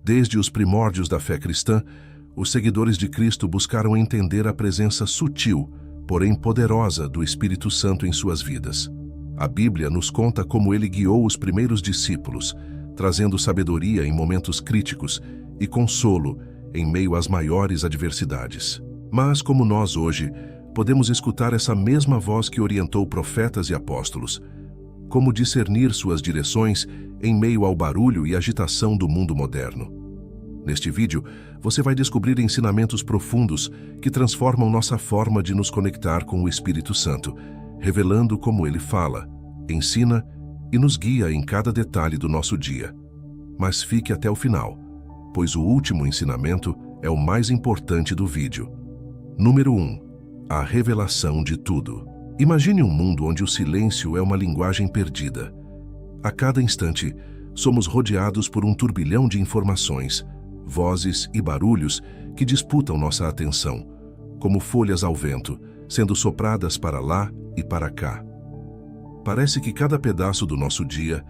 Desde os primórdios da fé cristã, os seguidores de Cristo buscaram entender a presença sutil, porém poderosa, do Espírito Santo em suas vidas. A Bíblia nos conta como ele guiou os primeiros discípulos, trazendo sabedoria em momentos críticos e consolo em meio às maiores adversidades. Mas, como nós hoje, podemos escutar essa mesma voz que orientou profetas e apóstolos. Como discernir suas direções em meio ao barulho e agitação do mundo moderno? Neste vídeo, você vai descobrir ensinamentos profundos que transformam nossa forma de nos conectar com o Espírito Santo, revelando como ele fala, ensina e nos guia em cada detalhe do nosso dia. Mas fique até o final, pois o último ensinamento é o mais importante do vídeo. Número 1. A revelação de tudo. Imagine um mundo onde o silêncio é uma linguagem perdida. A cada instante, somos rodeados por um turbilhão de informações, vozes e barulhos que disputam nossa atenção, como folhas ao vento, sendo sopradas para lá e para cá. Parece que cada pedaço do nosso dia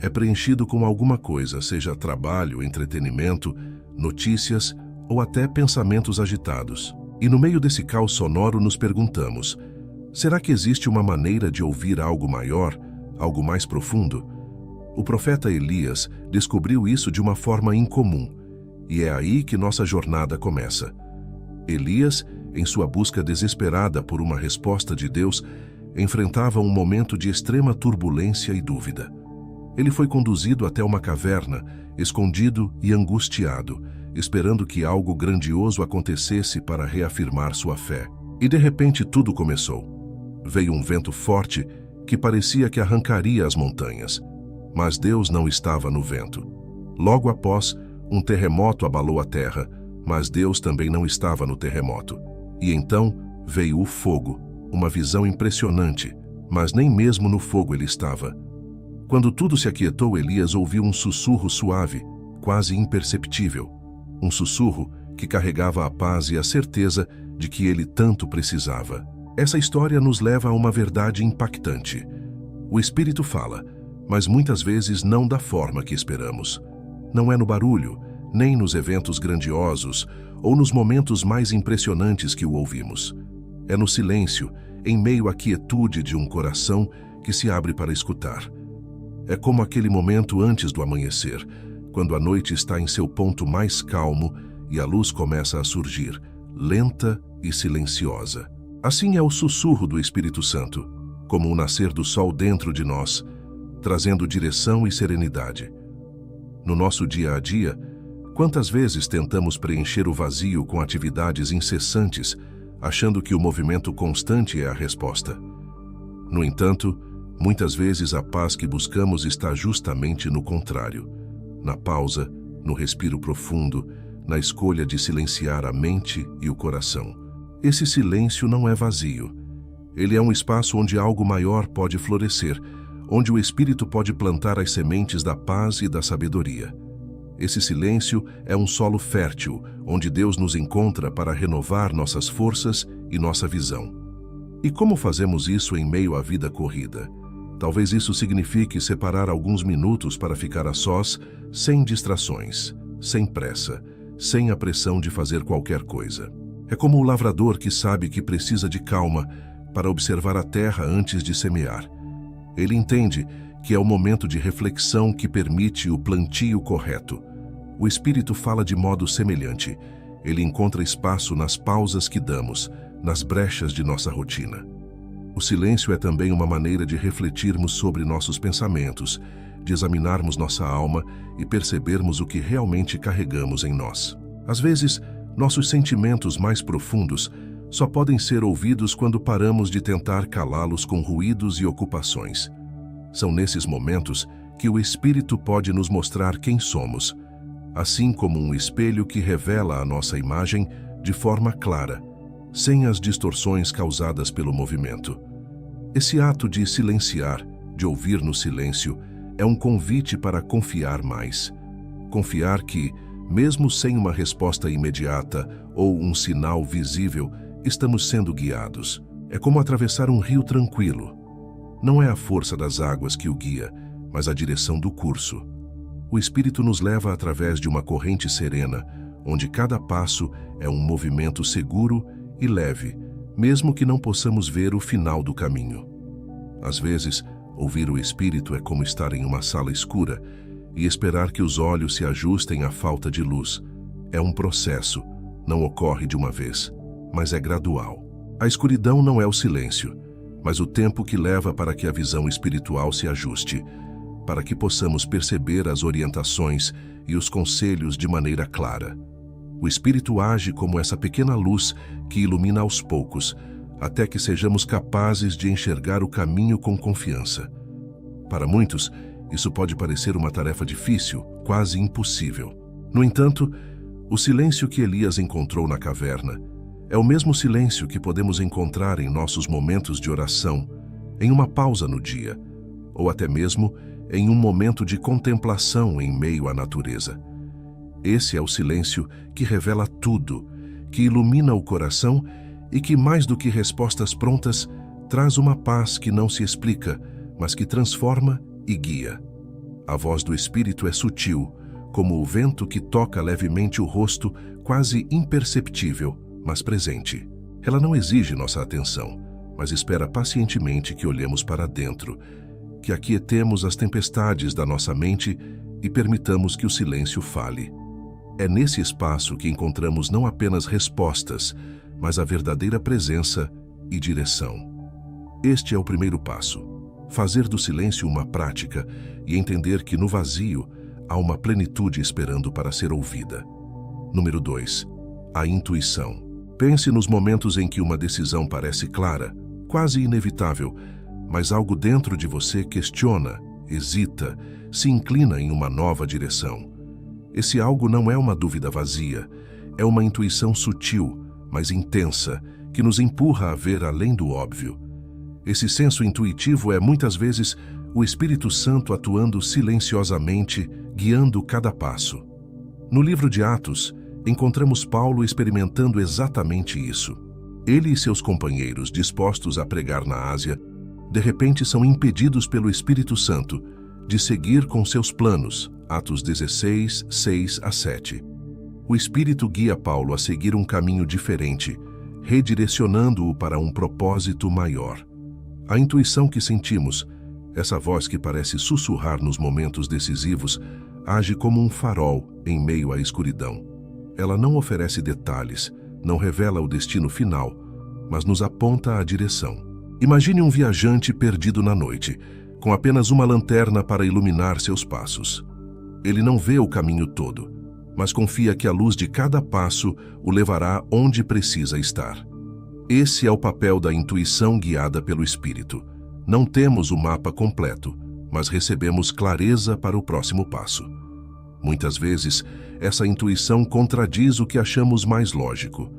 é preenchido com alguma coisa, seja trabalho, entretenimento, notícias ou até pensamentos agitados. E no meio desse caos sonoro nos perguntamos, será que existe uma maneira de ouvir algo maior, algo mais profundo? O profeta Elias descobriu isso de uma forma incomum, e é aí que nossa jornada começa. Elias, em sua busca desesperada por uma resposta de Deus, enfrentava um momento de extrema turbulência e dúvida. Ele foi conduzido até uma caverna, escondido e angustiado, esperando que algo grandioso acontecesse para reafirmar sua fé. E de repente tudo começou. Veio um vento forte que parecia que arrancaria as montanhas. Mas Deus não estava no vento. Logo após, um terremoto abalou a terra, mas Deus também não estava no terremoto. E então veio o fogo, uma visão impressionante, mas nem mesmo no fogo ele estava. Quando tudo se aquietou, Elias ouviu um sussurro suave, quase imperceptível. Um sussurro que carregava a paz e a certeza de que ele tanto precisava. Essa história nos leva a uma verdade impactante. O Espírito fala, mas muitas vezes não da forma que esperamos. Não é no barulho, nem nos eventos grandiosos ou nos momentos mais impressionantes que o ouvimos. É no silêncio, em meio à quietude de um coração que se abre para escutar. É como aquele momento antes do amanhecer, quando a noite está em seu ponto mais calmo e a luz começa a surgir, lenta e silenciosa. Assim é o sussurro do Espírito Santo, como o nascer do sol dentro de nós, trazendo direção e serenidade. No nosso dia a dia, quantas vezes tentamos preencher o vazio com atividades incessantes, achando que o movimento constante é a resposta? No entanto, muitas vezes a paz que buscamos está justamente no contrário. Na pausa, no respiro profundo, na escolha de silenciar a mente e o coração. Esse silêncio não é vazio. Ele é um espaço onde algo maior pode florescer, onde o Espírito pode plantar as sementes da paz e da sabedoria. Esse silêncio é um solo fértil, onde Deus nos encontra para renovar nossas forças e nossa visão. E como fazemos isso em meio à vida corrida? Talvez isso signifique separar alguns minutos para ficar a sós, sem distrações, sem pressa, sem a pressão de fazer qualquer coisa. É como o lavrador que sabe que precisa de calma para observar a terra antes de semear. Ele entende que é o momento de reflexão que permite o plantio correto. O Espírito fala de modo semelhante. Ele encontra espaço nas pausas que damos, nas brechas de nossa rotina. O silêncio é também uma maneira de refletirmos sobre nossos pensamentos, de examinarmos nossa alma e percebermos o que realmente carregamos em nós. Às vezes, nossos sentimentos mais profundos só podem ser ouvidos quando paramos de tentar calá-los com ruídos e ocupações. São nesses momentos que o Espírito pode nos mostrar quem somos, assim como um espelho que revela a nossa imagem de forma clara, sem as distorções causadas pelo movimento. Esse ato de silenciar, de ouvir no silêncio, é um convite para confiar mais. Confiar que, mesmo sem uma resposta imediata ou um sinal visível, estamos sendo guiados. É como atravessar um rio tranquilo. Não é a força das águas que o guia, mas a direção do curso. O Espírito nos leva através de uma corrente serena, onde cada passo é um movimento seguro e leve, mesmo que não possamos ver o final do caminho. Às vezes, ouvir o Espírito é como estar em uma sala escura e esperar que os olhos se ajustem à falta de luz. É um processo, não ocorre de uma vez, mas é gradual. A escuridão não é o silêncio, mas o tempo que leva para que a visão espiritual se ajuste, para que possamos perceber as orientações e os conselhos de maneira clara. O Espírito age como essa pequena luz que ilumina aos poucos, até que sejamos capazes de enxergar o caminho com confiança. Para muitos, isso pode parecer uma tarefa difícil, quase impossível. No entanto, o silêncio que Elias encontrou na caverna é o mesmo silêncio que podemos encontrar em nossos momentos de oração, em uma pausa no dia, ou até mesmo em um momento de contemplação em meio à natureza. Esse é o silêncio que revela tudo, que ilumina o coração e que, mais do que respostas prontas, traz uma paz que não se explica, mas que transforma e guia. A voz do Espírito é sutil, como o vento que toca levemente o rosto, quase imperceptível, mas presente. Ela não exige nossa atenção, mas espera pacientemente que olhemos para dentro, que aquietemos as tempestades da nossa mente e permitamos que o silêncio fale. É nesse espaço que encontramos não apenas respostas, mas a verdadeira presença e direção. Este é o primeiro passo: fazer do silêncio uma prática e entender que no vazio há uma plenitude esperando para ser ouvida. Número 2. A intuição. Pense nos momentos em que uma decisão parece clara, quase inevitável, mas algo dentro de você questiona, hesita, se inclina em uma nova direção. Esse algo não é uma dúvida vazia, é uma intuição sutil, mas intensa, que nos empurra a ver além do óbvio. Esse senso intuitivo é muitas vezes o Espírito Santo atuando silenciosamente, guiando cada passo. No livro de Atos, encontramos Paulo experimentando exatamente isso. Ele e seus companheiros, dispostos a pregar na Ásia, de repente são impedidos pelo Espírito Santo de seguir com seus planos. Atos 16, 6 a 7. O Espírito guia Paulo a seguir um caminho diferente, redirecionando-o para um propósito maior. A intuição que sentimos, essa voz que parece sussurrar nos momentos decisivos, age como um farol em meio à escuridão. Ela não oferece detalhes, não revela o destino final, mas nos aponta a direção. Imagine um viajante perdido na noite, com apenas uma lanterna para iluminar seus passos. Ele não vê o caminho todo, mas confia que a luz de cada passo o levará onde precisa estar. Esse é o papel da intuição guiada pelo Espírito. Não temos o mapa completo, mas recebemos clareza para o próximo passo. Muitas vezes, essa intuição contradiz o que achamos mais lógico.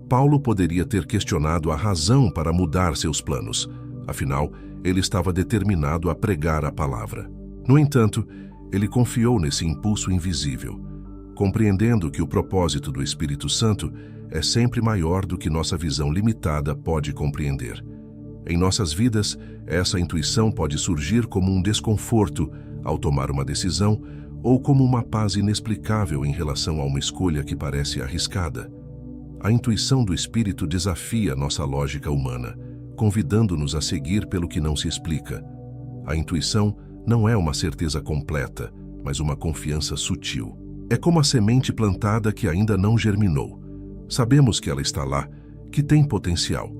Paulo poderia ter questionado a razão para mudar seus planos. Afinal, ele estava determinado a pregar a palavra. No entanto, ele confiou nesse impulso invisível, compreendendo que o propósito do Espírito Santo é sempre maior do que nossa visão limitada pode compreender. Em nossas vidas, essa intuição pode surgir como um desconforto ao tomar uma decisão ou como uma paz inexplicável em relação a uma escolha que parece arriscada. A intuição do Espírito desafia nossa lógica humana, convidando-nos a seguir pelo que não se explica. A intuição não é uma certeza completa, mas uma confiança sutil. É como a semente plantada que ainda não germinou. Sabemos que ela está lá, que tem potencial,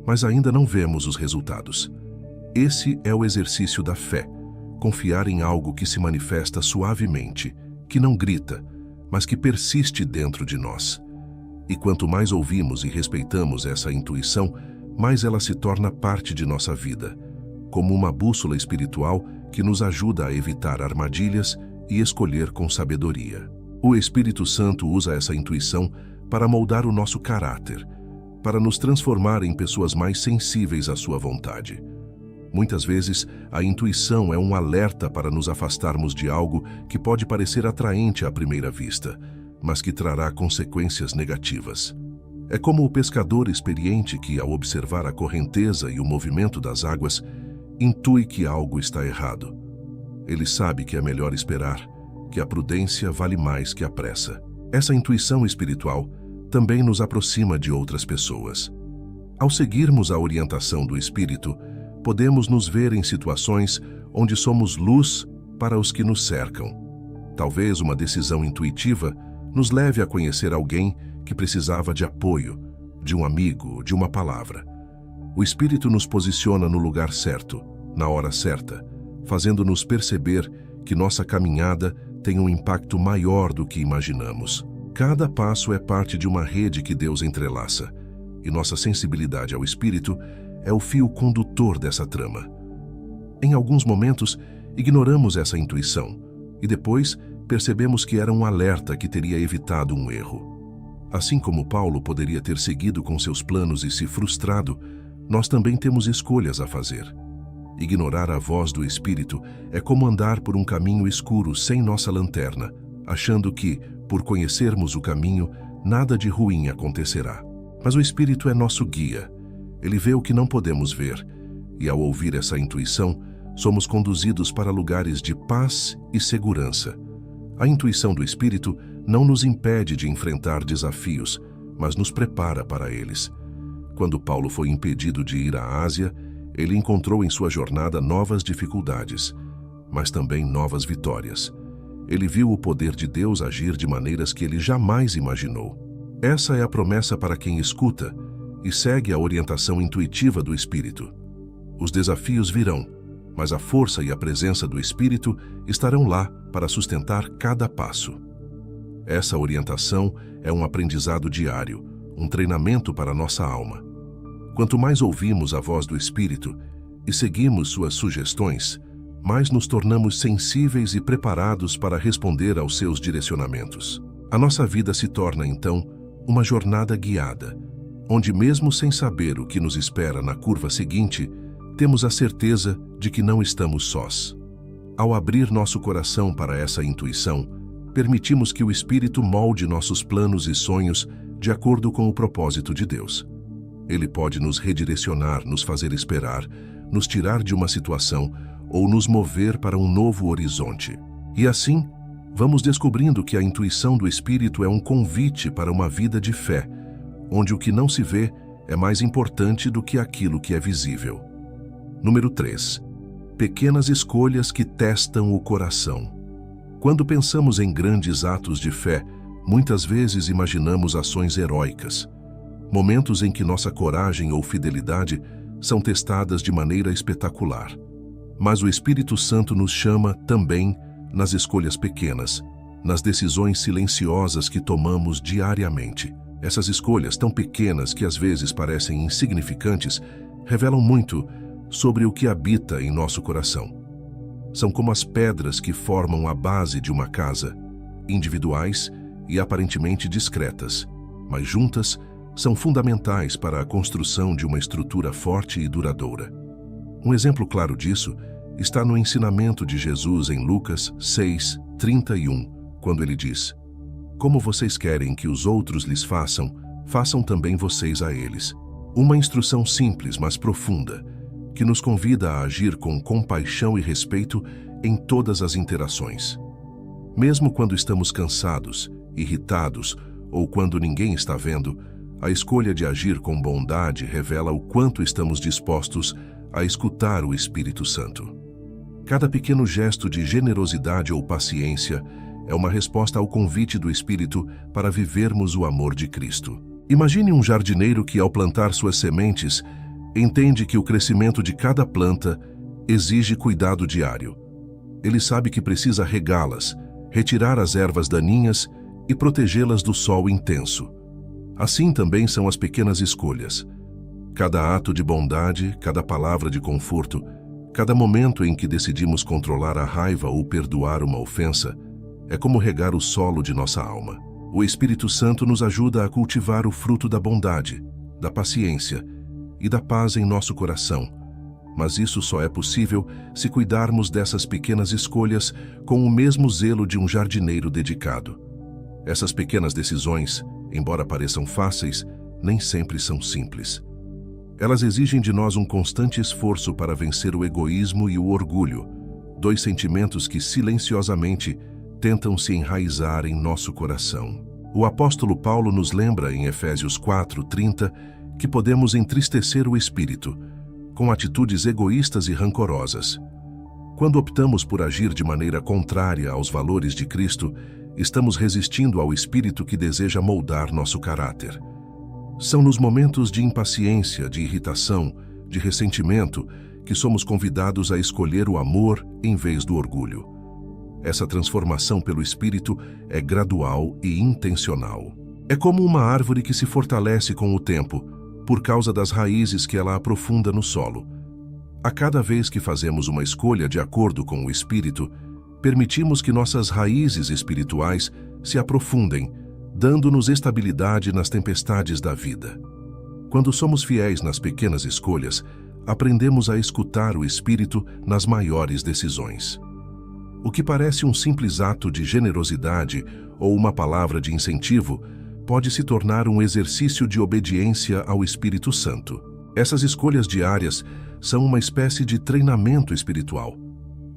mas ainda não vemos os resultados. Esse é o exercício da fé, confiar em algo que se manifesta suavemente, que não grita, mas que persiste dentro de nós. E quanto mais ouvimos e respeitamos essa intuição, mais ela se torna parte de nossa vida, como uma bússola espiritual que nos ajuda a evitar armadilhas e escolher com sabedoria. O Espírito Santo usa essa intuição para moldar o nosso caráter, para nos transformar em pessoas mais sensíveis à sua vontade. Muitas vezes, a intuição é um alerta para nos afastarmos de algo que pode parecer atraente à primeira vista, mas que trará consequências negativas. É como o pescador experiente que, ao observar a correnteza e o movimento das águas, intui que algo está errado. Ele sabe que é melhor esperar, que a prudência vale mais que a pressa. Essa intuição espiritual também nos aproxima de outras pessoas. Ao seguirmos a orientação do Espírito, podemos nos ver em situações onde somos luz para os que nos cercam. Talvez uma decisão intuitiva nos leve a conhecer alguém que precisava de apoio, de um amigo, de uma palavra. O Espírito nos posiciona no lugar certo, na hora certa, fazendo-nos perceber que nossa caminhada tem um impacto maior do que imaginamos. Cada passo é parte de uma rede que Deus entrelaça, e nossa sensibilidade ao Espírito é o fio condutor dessa trama. Em alguns momentos, ignoramos essa intuição, e depois percebemos que era um alerta que teria evitado um erro. Assim como Paulo poderia ter seguido com seus planos e se frustrado, nós também temos escolhas a fazer. Ignorar a voz do Espírito é como andar por um caminho escuro sem nossa lanterna, achando que, por conhecermos o caminho, nada de ruim acontecerá. Mas o Espírito é nosso guia. Ele vê o que não podemos ver, e ao ouvir essa intuição, somos conduzidos para lugares de paz e segurança. A intuição do Espírito não nos impede de enfrentar desafios, mas nos prepara para eles. Quando Paulo foi impedido de ir à Ásia, ele encontrou em sua jornada novas dificuldades, mas também novas vitórias. Ele viu o poder de Deus agir de maneiras que ele jamais imaginou. Essa é a promessa para quem escuta e segue a orientação intuitiva do Espírito. Os desafios virão, mas a força e a presença do Espírito estarão lá para sustentar cada passo. Essa orientação é um aprendizado diário, um treinamento para nossa alma. Quanto mais ouvimos a voz do Espírito e seguimos suas sugestões, mais nos tornamos sensíveis e preparados para responder aos seus direcionamentos. A nossa vida se torna, então, uma jornada guiada, onde mesmo sem saber o que nos espera na curva seguinte, temos a certeza de que não estamos sós. Ao abrir nosso coração para essa intuição, permitimos que o Espírito molde nossos planos e sonhos de acordo com o propósito de Deus. Ele pode nos redirecionar, nos fazer esperar, nos tirar de uma situação ou nos mover para um novo horizonte. E assim, vamos descobrindo que a intuição do Espírito é um convite para uma vida de fé, onde o que não se vê é mais importante do que aquilo que é visível. Número 3. Pequenas escolhas que testam o coração. Quando pensamos em grandes atos de fé, muitas vezes imaginamos ações heróicas, momentos em que nossa coragem ou fidelidade são testadas de maneira espetacular. Mas o Espírito Santo nos chama também nas escolhas pequenas, nas decisões silenciosas que tomamos diariamente. Essas escolhas tão pequenas que às vezes parecem insignificantes, revelam muito sobre o que habita em nosso coração. São como as pedras que formam a base de uma casa, individuais e aparentemente discretas, mas juntas são fundamentais para a construção de uma estrutura forte e duradoura. Um exemplo claro disso está no ensinamento de Jesus em Lucas 6:31, quando ele diz: "Como vocês querem que os outros lhes façam, façam também vocês a eles." Uma instrução simples, mas profunda, que nos convida a agir com compaixão e respeito em todas as interações. Mesmo quando estamos cansados, irritados ou quando ninguém está vendo, a escolha de agir com bondade revela o quanto estamos dispostos a escutar o Espírito Santo. Cada pequeno gesto de generosidade ou paciência é uma resposta ao convite do Espírito para vivermos o amor de Cristo. Imagine um jardineiro que, ao plantar suas sementes, entende que o crescimento de cada planta exige cuidado diário. Ele sabe que precisa regá-las, retirar as ervas daninhas e protegê-las do sol intenso. Assim também são as pequenas escolhas. Cada ato de bondade, cada palavra de conforto, cada momento em que decidimos controlar a raiva ou perdoar uma ofensa, é como regar o solo de nossa alma. O Espírito Santo nos ajuda a cultivar o fruto da bondade, da paciência e da paz em nosso coração. Mas isso só é possível se cuidarmos dessas pequenas escolhas com o mesmo zelo de um jardineiro dedicado. Essas pequenas decisões, embora pareçam fáceis, nem sempre são simples. Elas exigem de nós um constante esforço para vencer o egoísmo e o orgulho, dois sentimentos que silenciosamente tentam se enraizar em nosso coração. O apóstolo Paulo nos lembra em Efésios 4:30 que podemos entristecer o espírito com atitudes egoístas e rancorosas. Quando optamos por agir de maneira contrária aos valores de Cristo, estamos resistindo ao espírito que deseja moldar nosso caráter. São nos momentos de impaciência, de irritação, de ressentimento, que somos convidados a escolher o amor em vez do orgulho. Essa transformação pelo Espírito é gradual e intencional. É como uma árvore que se fortalece com o tempo, por causa das raízes que ela aprofunda no solo. A cada vez que fazemos uma escolha de acordo com o Espírito, permitimos que nossas raízes espirituais se aprofundem, dando-nos estabilidade nas tempestades da vida. Quando somos fiéis nas pequenas escolhas, aprendemos a escutar o Espírito nas maiores decisões. O que parece um simples ato de generosidade ou uma palavra de incentivo pode se tornar um exercício de obediência ao Espírito Santo. Essas escolhas diárias são uma espécie de treinamento espiritual.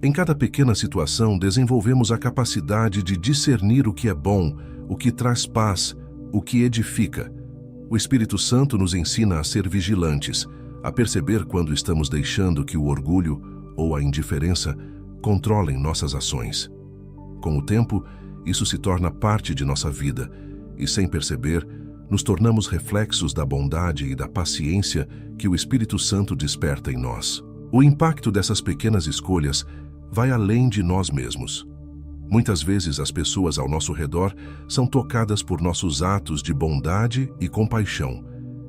Em cada pequena situação, desenvolvemos a capacidade de discernir o que é bom, o que traz paz, o que edifica. O Espírito Santo nos ensina a ser vigilantes, a perceber quando estamos deixando que o orgulho ou a indiferença controlem nossas ações. Com o tempo, isso se torna parte de nossa vida e, sem perceber, nos tornamos reflexos da bondade e da paciência que o Espírito Santo desperta em nós. O impacto dessas pequenas escolhas vai além de nós mesmos. Muitas vezes as pessoas ao nosso redor são tocadas por nossos atos de bondade e compaixão.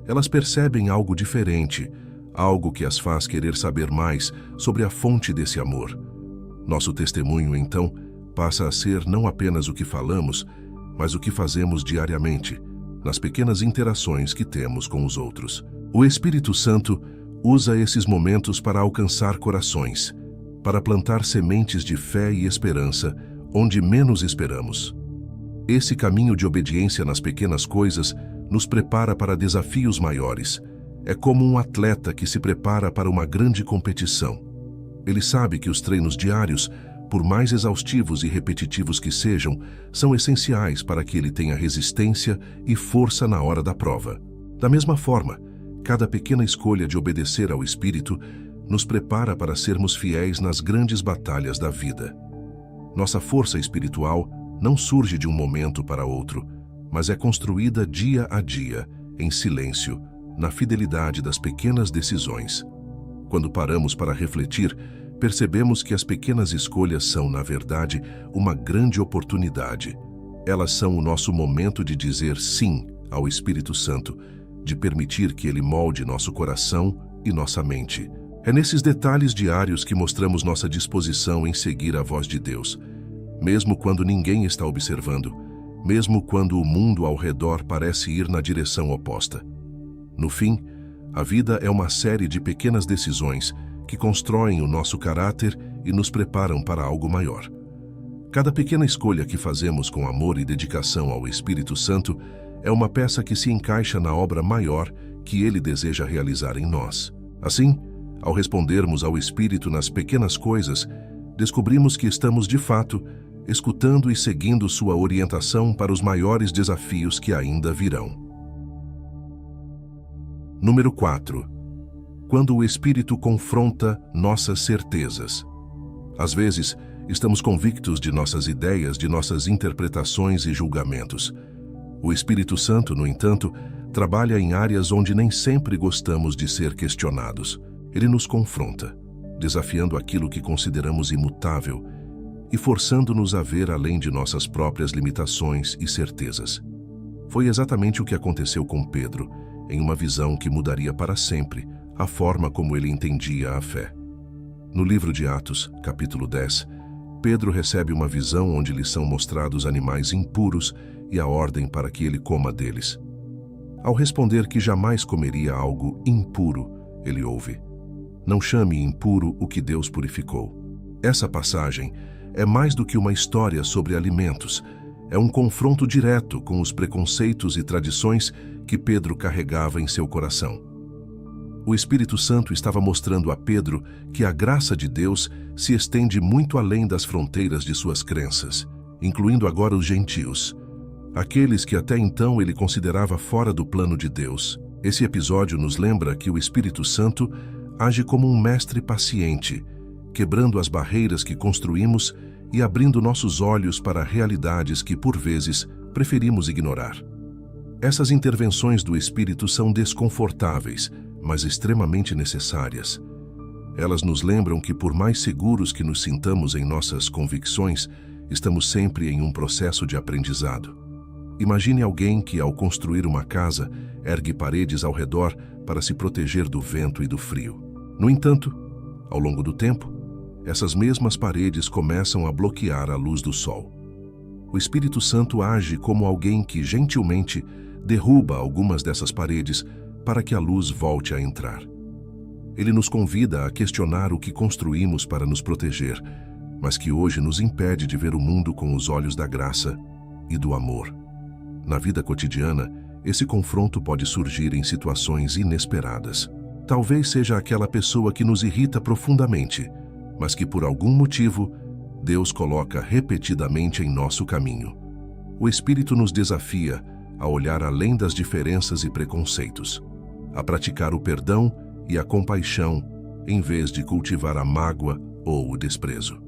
Elas percebem algo diferente, algo que as faz querer saber mais sobre a fonte desse amor. Nosso testemunho, então, passa a ser não apenas o que falamos, mas o que fazemos diariamente, nas pequenas interações que temos com os outros. O Espírito Santo usa esses momentos para alcançar corações, para plantar sementes de fé e esperança onde menos esperamos. Esse caminho de obediência nas pequenas coisas nos prepara para desafios maiores. É como um atleta que se prepara para uma grande competição. Ele sabe que os treinos diários, por mais exaustivos e repetitivos que sejam, são essenciais para que ele tenha resistência e força na hora da prova. Da mesma forma, cada pequena escolha de obedecer ao Espírito nos prepara para sermos fiéis nas grandes batalhas da vida. Nossa força espiritual não surge de um momento para outro, mas é construída dia a dia, em silêncio, na fidelidade das pequenas decisões. Quando paramos para refletir, percebemos que as pequenas escolhas são, na verdade, uma grande oportunidade. Elas são o nosso momento de dizer sim ao Espírito Santo, de permitir que ele molde nosso coração e nossa mente. É nesses detalhes diários que mostramos nossa disposição em seguir a voz de Deus, mesmo quando ninguém está observando, mesmo quando o mundo ao redor parece ir na direção oposta. No fim, a vida é uma série de pequenas decisões que constroem o nosso caráter e nos preparam para algo maior. Cada pequena escolha que fazemos com amor e dedicação ao Espírito Santo é uma peça que se encaixa na obra maior que ele deseja realizar em nós. Assim, ao respondermos ao Espírito nas pequenas coisas, descobrimos que estamos, de fato, escutando e seguindo sua orientação para os maiores desafios que ainda virão. Número 4. Quando o Espírito confronta nossas certezas. Às vezes, estamos convictos de nossas ideias, de nossas interpretações e julgamentos. O Espírito Santo, no entanto, trabalha em áreas onde nem sempre gostamos de ser questionados. Ele nos confronta, desafiando aquilo que consideramos imutável e forçando-nos a ver além de nossas próprias limitações e certezas. Foi exatamente o que aconteceu com Pedro, em uma visão que mudaria para sempre a forma como ele entendia a fé. No livro de Atos, capítulo 10, Pedro recebe uma visão onde lhe são mostrados animais impuros e a ordem para que ele coma deles. Ao responder que jamais comeria algo impuro, ele ouve: "Não chame impuro o que Deus purificou." Essa passagem é mais do que uma história sobre alimentos. É um confronto direto com os preconceitos e tradições que Pedro carregava em seu coração. O Espírito Santo estava mostrando a Pedro que a graça de Deus se estende muito além das fronteiras de suas crenças incluindo agora os gentios, aqueles que até então ele considerava fora do plano de Deus. Esse episódio nos lembra que o Espírito Santo age como um mestre paciente, quebrando as barreiras que construímos e abrindo nossos olhos para realidades que, por vezes, preferimos ignorar. Essas intervenções do Espírito são desconfortáveis, mas extremamente necessárias. Elas nos lembram que, por mais seguros que nos sintamos em nossas convicções, estamos sempre em um processo de aprendizado. Imagine alguém que, ao construir uma casa, ergue paredes ao redor para se proteger do vento e do frio. No entanto, ao longo do tempo, essas mesmas paredes começam a bloquear a luz do sol. O Espírito Santo age como alguém que, gentilmente, derruba algumas dessas paredes para que a luz volte a entrar. Ele nos convida a questionar o que construímos para nos proteger, mas que hoje nos impede de ver o mundo com os olhos da graça e do amor. Na vida cotidiana, esse confronto pode surgir em situações inesperadas. Talvez seja aquela pessoa que nos irrita profundamente, mas que por algum motivo Deus coloca repetidamente em nosso caminho. O Espírito nos desafia a olhar além das diferenças e preconceitos, a praticar o perdão e a compaixão, em vez de cultivar a mágoa ou o desprezo.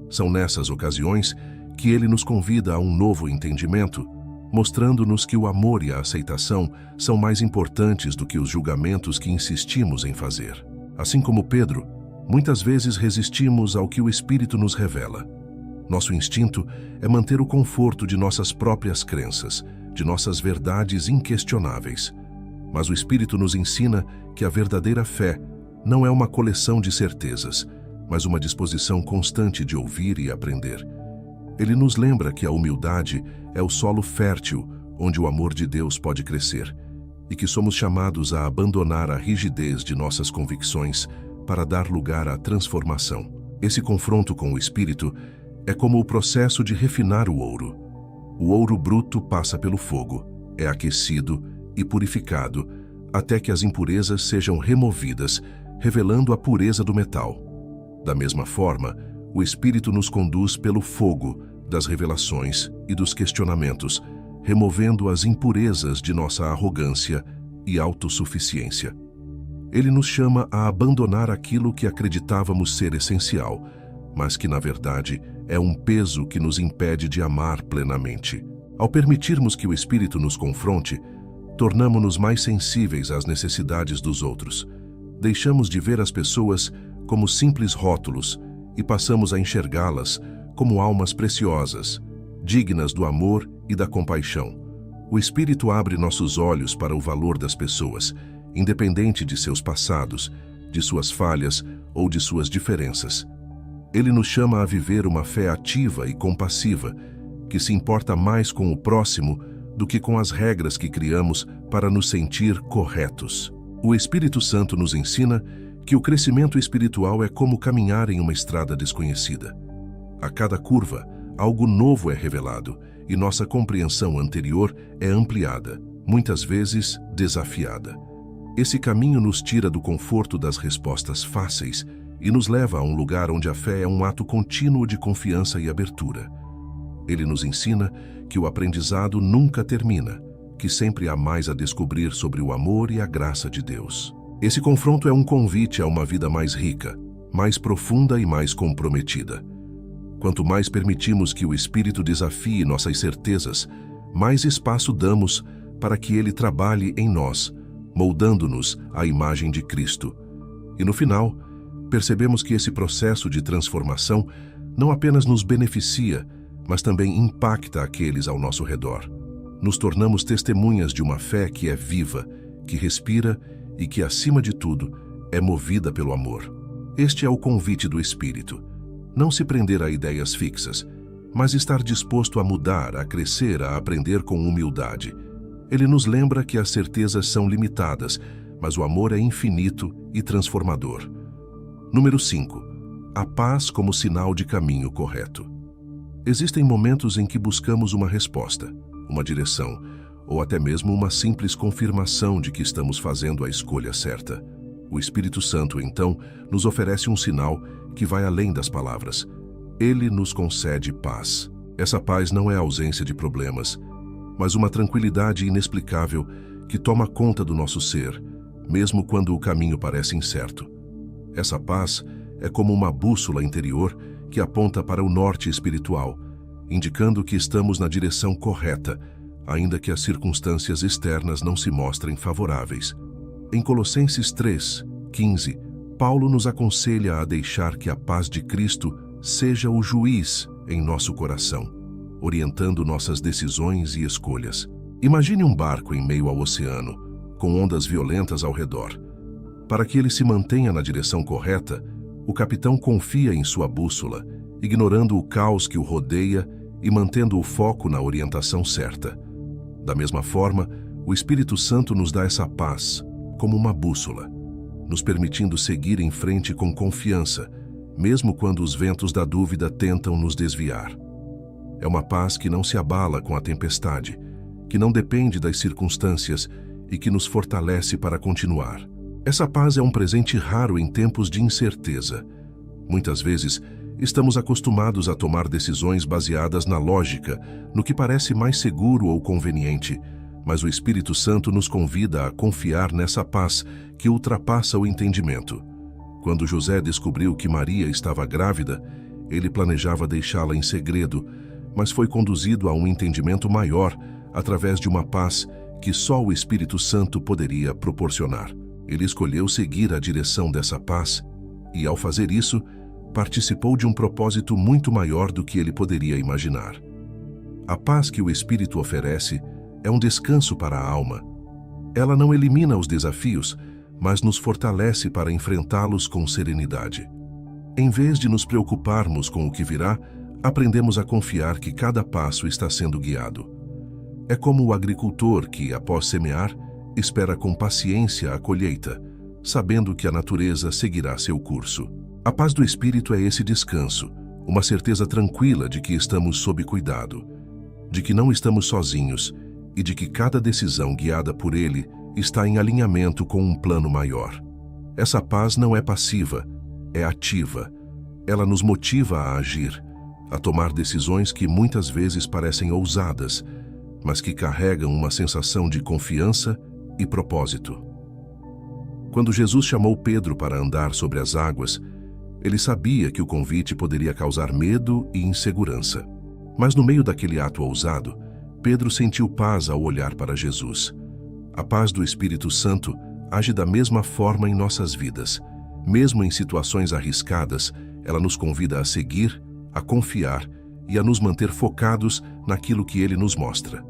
São nessas ocasiões que ele nos convida a um novo entendimento, mostrando-nos que o amor e a aceitação são mais importantes do que os julgamentos que insistimos em fazer. Assim como Pedro, muitas vezes resistimos ao que o Espírito nos revela. Nosso instinto é manter o conforto de nossas próprias crenças, de nossas verdades inquestionáveis. Mas o Espírito nos ensina que a verdadeira fé não é uma coleção de certezas, mas uma disposição constante de ouvir e aprender. Ele nos lembra que a humildade é o solo fértil onde o amor de Deus pode crescer, e que somos chamados a abandonar a rigidez de nossas convicções para dar lugar à transformação. Esse confronto com o Espírito é como o processo de refinar o ouro. O ouro bruto passa pelo fogo, é aquecido e purificado até que as impurezas sejam removidas, revelando a pureza do metal. Da mesma forma, o Espírito nos conduz pelo fogo das revelações e dos questionamentos, removendo as impurezas de nossa arrogância e autossuficiência. Ele nos chama a abandonar aquilo que acreditávamos ser essencial, mas que, na verdade, é um peso que nos impede de amar plenamente. Ao permitirmos que o Espírito nos confronte, tornamo-nos mais sensíveis às necessidades dos outros. Deixamos de ver as pessoas como simples rótulos e passamos a enxergá-las como almas preciosas, dignas do amor e da compaixão. O Espírito abre nossos olhos para o valor das pessoas, independente de seus passados, de suas falhas ou de suas diferenças. Ele nos chama a viver uma fé ativa e compassiva, que se importa mais com o próximo do que com as regras que criamos para nos sentir corretos. O Espírito Santo nos ensina que o crescimento espiritual é como caminhar em uma estrada desconhecida. A cada curva, algo novo é revelado e nossa compreensão anterior é ampliada, muitas vezes desafiada. Esse caminho nos tira do conforto das respostas fáceis e nos leva a um lugar onde a fé é um ato contínuo de confiança e abertura. Ele nos ensina que o aprendizado nunca termina, que sempre há mais a descobrir sobre o amor e a graça de Deus. Esse confronto é um convite a uma vida mais rica, mais profunda e mais comprometida. Quanto mais permitimos que o Espírito desafie nossas certezas, mais espaço damos para que ele trabalhe em nós, moldando-nos à imagem de Cristo. E no final, percebemos que esse processo de transformação não apenas nos beneficia, mas também impacta aqueles ao nosso redor. Nos tornamos testemunhas de uma fé que é viva, que respira e que, acima de tudo, é movida pelo amor. Este é o convite do Espírito. Não se prender a ideias fixas, mas estar disposto a mudar, a crescer, a aprender com humildade. Ele nos lembra que as certezas são limitadas, mas o amor é infinito e transformador. Número 5. A paz como sinal de caminho correto. Existem momentos em que buscamos uma resposta, uma direção, ou até mesmo uma simples confirmação de que estamos fazendo a escolha certa. O Espírito Santo, então, nos oferece um sinal que vai além das palavras. Ele nos concede paz. Essa paz não é ausência de problemas, mas uma tranquilidade inexplicável que toma conta do nosso ser, mesmo quando o caminho parece incerto. Essa paz é como uma bússola interior que aponta para o norte espiritual, indicando que estamos na direção correta, ainda que as circunstâncias externas não se mostrem favoráveis. Em Colossenses 3:15, Paulo nos aconselha a deixar que a paz de Cristo seja o juiz em nosso coração, orientando nossas decisões e escolhas. Imagine um barco em meio ao oceano, com ondas violentas ao redor. Para que ele se mantenha na direção correta, o capitão confia em sua bússola, ignorando o caos que o rodeia e mantendo o foco na orientação certa. Da mesma forma, o Espírito Santo nos dá essa paz, como uma bússola, nos permitindo seguir em frente com confiança, mesmo quando os ventos da dúvida tentam nos desviar. É uma paz que não se abala com a tempestade, que não depende das circunstâncias e que nos fortalece para continuar. Essa paz é um presente raro em tempos de incerteza. Muitas vezes, estamos acostumados a tomar decisões baseadas na lógica, no que parece mais seguro ou conveniente, mas o Espírito Santo nos convida a confiar nessa paz que ultrapassa o entendimento. Quando José descobriu que Maria estava grávida, ele planejava deixá-la em segredo, mas foi conduzido a um entendimento maior através de uma paz que só o Espírito Santo poderia proporcionar. Ele escolheu seguir a direção dessa paz e, ao fazer isso, participou de um propósito muito maior do que ele poderia imaginar. A paz que o Espírito oferece é um descanso para a alma. Ela não elimina os desafios, mas nos fortalece para enfrentá-los com serenidade. Em vez de nos preocuparmos com o que virá, aprendemos a confiar que cada passo está sendo guiado. É como o agricultor que, após semear, espera com paciência a colheita, sabendo que a natureza seguirá seu curso. A paz do Espírito é esse descanso, uma certeza tranquila de que estamos sob cuidado, de que não estamos sozinhos e de que cada decisão guiada por Ele está em alinhamento com um plano maior. Essa paz não é passiva, é ativa. Ela nos motiva a agir, a tomar decisões que muitas vezes parecem ousadas, mas que carregam uma sensação de confiança e propósito. Quando Jesus chamou Pedro para andar sobre as águas, ele sabia que o convite poderia causar medo e insegurança. Mas no meio daquele ato ousado, Pedro sentiu paz ao olhar para Jesus. A paz do Espírito Santo age da mesma forma em nossas vidas. Mesmo em situações arriscadas, ela nos convida a seguir, a confiar e a nos manter focados naquilo que Ele nos mostra.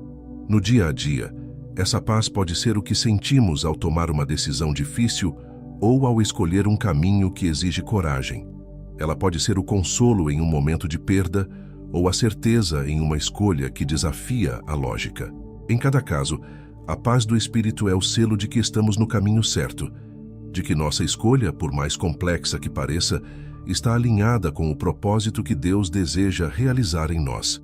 No dia a dia, essa paz pode ser o que sentimos ao tomar uma decisão difícil ou ao escolher um caminho que exige coragem. Ela pode ser o consolo em um momento de perda ou a certeza em uma escolha que desafia a lógica. Em cada caso, a paz do Espírito é o selo de que estamos no caminho certo, de que nossa escolha, por mais complexa que pareça, está alinhada com o propósito que Deus deseja realizar em nós.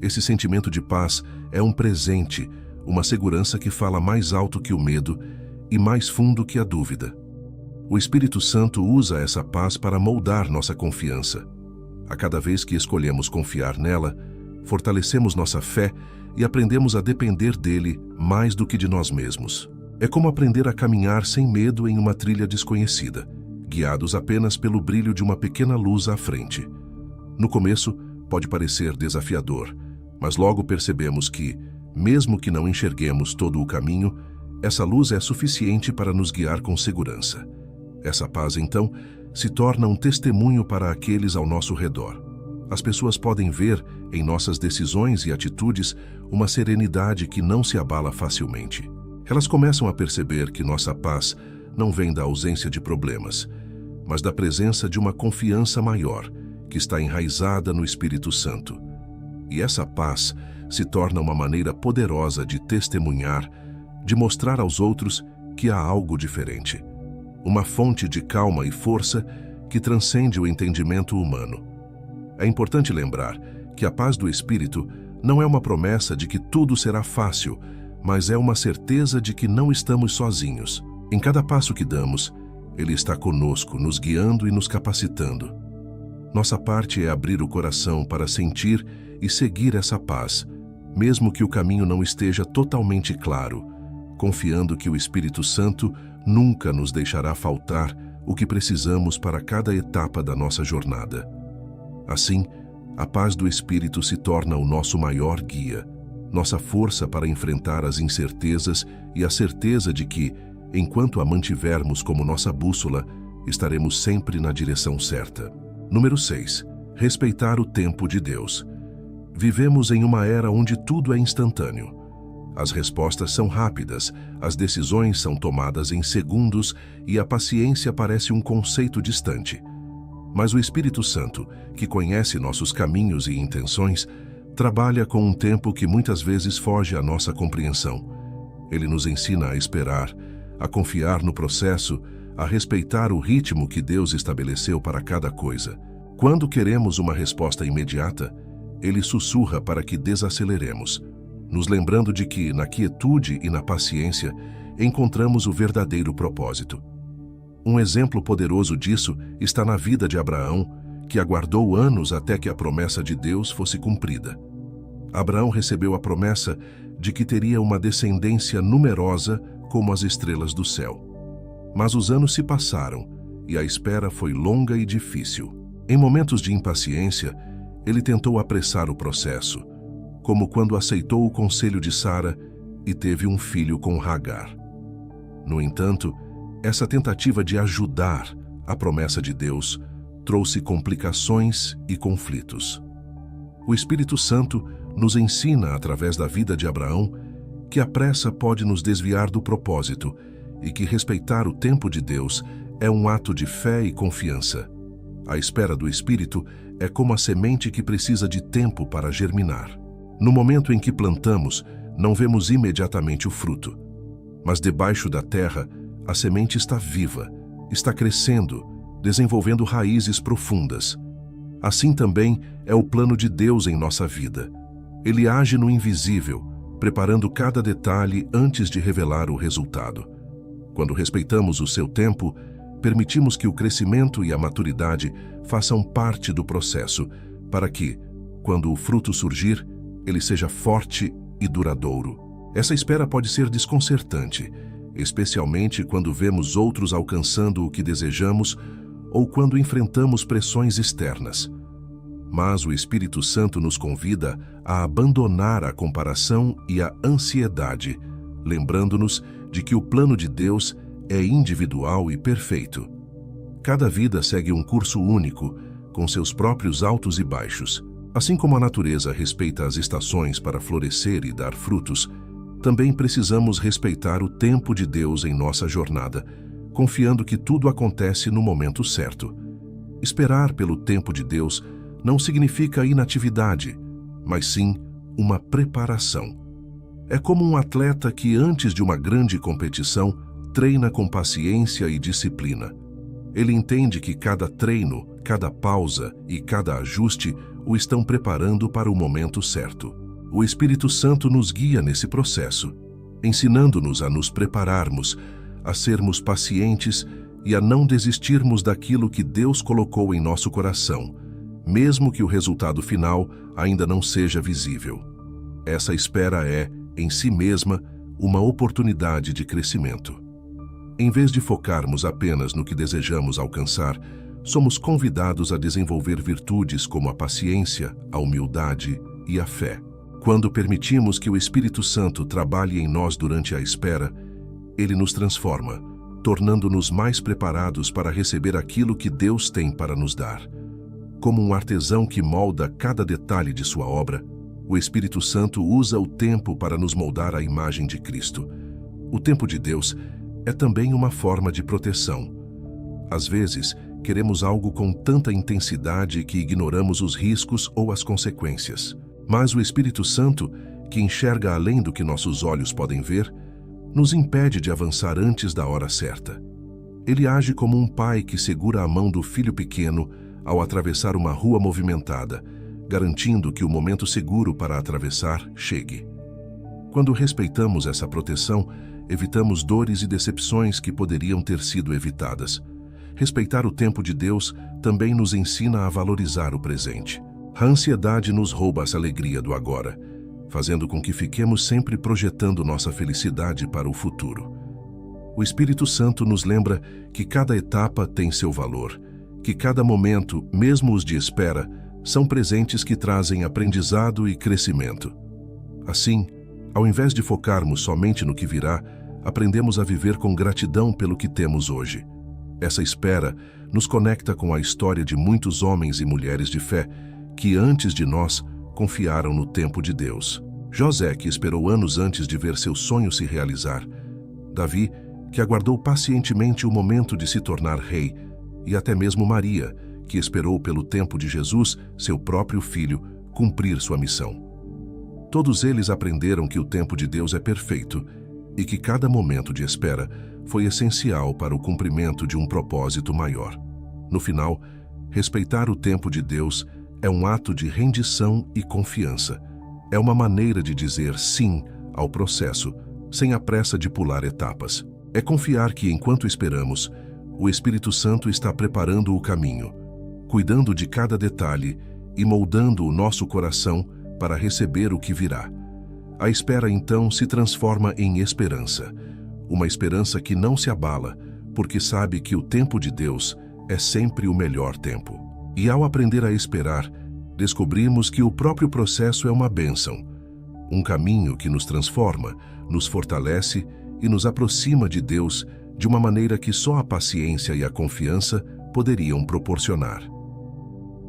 Esse sentimento de paz é um presente, uma segurança que fala mais alto que o medo e mais fundo que a dúvida. O Espírito Santo usa essa paz para moldar nossa confiança. A cada vez que escolhemos confiar nela, fortalecemos nossa fé e aprendemos a depender dele mais do que de nós mesmos. É como aprender a caminhar sem medo em uma trilha desconhecida, guiados apenas pelo brilho de uma pequena luz à frente. No começo, pode parecer desafiador, mas logo percebemos que, mesmo que não enxerguemos todo o caminho, essa luz é suficiente para nos guiar com segurança. Essa paz, então, se torna um testemunho para aqueles ao nosso redor. As pessoas podem ver, em nossas decisões e atitudes, uma serenidade que não se abala facilmente. Elas começam a perceber que nossa paz não vem da ausência de problemas, mas da presença de uma confiança maior, que está enraizada no Espírito Santo. E essa paz se torna uma maneira poderosa de testemunhar, de mostrar aos outros que há algo diferente. Uma fonte de calma e força que transcende o entendimento humano. É importante lembrar que a paz do Espírito não é uma promessa de que tudo será fácil, mas é uma certeza de que não estamos sozinhos. Em cada passo que damos, Ele está conosco, nos guiando e nos capacitando. Nossa parte é abrir o coração para sentir e seguir essa paz, mesmo que o caminho não esteja totalmente claro, confiando que o Espírito Santo nunca nos deixará faltar o que precisamos para cada etapa da nossa jornada. Assim, a paz do Espírito se torna o nosso maior guia, nossa força para enfrentar as incertezas e a certeza de que, enquanto a mantivermos como nossa bússola, estaremos sempre na direção certa. Número 6. Respeitar o tempo de Deus. Vivemos em uma era onde tudo é instantâneo. As respostas são rápidas, as decisões são tomadas em segundos e a paciência parece um conceito distante. Mas o Espírito Santo, que conhece nossos caminhos e intenções, trabalha com um tempo que muitas vezes foge à nossa compreensão. Ele nos ensina a esperar, a confiar no processo, a respeitar o ritmo que Deus estabeleceu para cada coisa. Quando queremos uma resposta imediata, Ele sussurra para que desaceleremos, nos lembrando de que, na quietude e na paciência, encontramos o verdadeiro propósito. Um exemplo poderoso disso está na vida de Abraão, que aguardou anos até que a promessa de Deus fosse cumprida. Abraão recebeu a promessa de que teria uma descendência numerosa como as estrelas do céu. Mas os anos se passaram e a espera foi longa e difícil. Em momentos de impaciência, ele tentou apressar o processo, como quando aceitou o conselho de Sara e teve um filho com Hagar. No entanto, essa tentativa de ajudar a promessa de Deus trouxe complicações e conflitos. O Espírito Santo nos ensina, através da vida de Abraão, que a pressa pode nos desviar do propósito e que respeitar o tempo de Deus é um ato de fé e confiança. A espera do Espírito é como a semente que precisa de tempo para germinar. No momento em que plantamos, não vemos imediatamente o fruto. Mas debaixo da terra, a semente está viva, está crescendo, desenvolvendo raízes profundas. Assim também é o plano de Deus em nossa vida. Ele age no invisível, preparando cada detalhe antes de revelar o resultado. Quando respeitamos o seu tempo, permitimos que o crescimento e a maturidade façam parte do processo, para que, quando o fruto surgir, ele seja forte e duradouro. Essa espera pode ser desconcertante, especialmente quando vemos outros alcançando o que desejamos ou quando enfrentamos pressões externas. Mas o Espírito Santo nos convida a abandonar a comparação e a ansiedade, lembrando-nos de que o plano de Deus é individual e perfeito. Cada vida segue um curso único, com seus próprios altos e baixos. Assim como a natureza respeita as estações para florescer e dar frutos, também precisamos respeitar o tempo de Deus em nossa jornada, confiando que tudo acontece no momento certo. Esperar pelo tempo de Deus não significa inatividade, mas sim uma preparação. É como um atleta que, antes de uma grande competição, treina com paciência e disciplina. Ele entende que cada treino, cada pausa e cada ajuste o estão preparando para o momento certo. O Espírito Santo nos guia nesse processo, ensinando-nos a nos prepararmos, a sermos pacientes e a não desistirmos daquilo que Deus colocou em nosso coração, mesmo que o resultado final ainda não seja visível. Essa espera é, em si mesma, uma oportunidade de crescimento. Em vez de focarmos apenas no que desejamos alcançar, somos convidados a desenvolver virtudes como a paciência, a humildade e a fé. Quando permitimos que o Espírito Santo trabalhe em nós durante a espera, ele nos transforma, tornando-nos mais preparados para receber aquilo que Deus tem para nos dar. Como um artesão que molda cada detalhe de sua obra, o Espírito Santo usa o tempo para nos moldar à imagem de Cristo. O tempo de Deus é também uma forma de proteção. Às vezes, queremos algo com tanta intensidade que ignoramos os riscos ou as consequências. Mas o Espírito Santo, que enxerga além do que nossos olhos podem ver, nos impede de avançar antes da hora certa. Ele age como um pai que segura a mão do filho pequeno ao atravessar uma rua movimentada, garantindo que o momento seguro para atravessar chegue. Quando respeitamos essa proteção, evitamos dores e decepções que poderiam ter sido evitadas. Respeitar o tempo de Deus também nos ensina a valorizar o presente. A ansiedade nos rouba essa alegria do agora, fazendo com que fiquemos sempre projetando nossa felicidade para o futuro. O Espírito Santo nos lembra que cada etapa tem seu valor, que cada momento, mesmo os de espera, são presentes que trazem aprendizado e crescimento. Assim, ao invés de focarmos somente no que virá, aprendemos a viver com gratidão pelo que temos hoje. Essa espera nos conecta com a história de muitos homens e mulheres de fé que, antes de nós, confiaram no tempo de Deus. José, que esperou anos antes de ver seu sonho se realizar. Davi, que aguardou pacientemente o momento de se tornar rei. E até mesmo Maria, que esperou pelo tempo de Jesus, seu próprio filho, cumprir sua missão. Todos eles aprenderam que o tempo de Deus é perfeito e que cada momento de espera foi essencial para o cumprimento de um propósito maior. No final, respeitar o tempo de Deus é um ato de rendição e confiança. É uma maneira de dizer sim ao processo, sem a pressa de pular etapas. É confiar que, enquanto esperamos, o Espírito Santo está preparando o caminho, cuidando de cada detalhe e moldando o nosso coração para receber o que virá. A espera, então, se transforma em esperança. Uma esperança que não se abala, porque sabe que o tempo de Deus é sempre o melhor tempo. E ao aprender a esperar, descobrimos que o próprio processo é uma bênção, um caminho que nos transforma, nos fortalece e nos aproxima de Deus de uma maneira que só a paciência e a confiança poderiam proporcionar.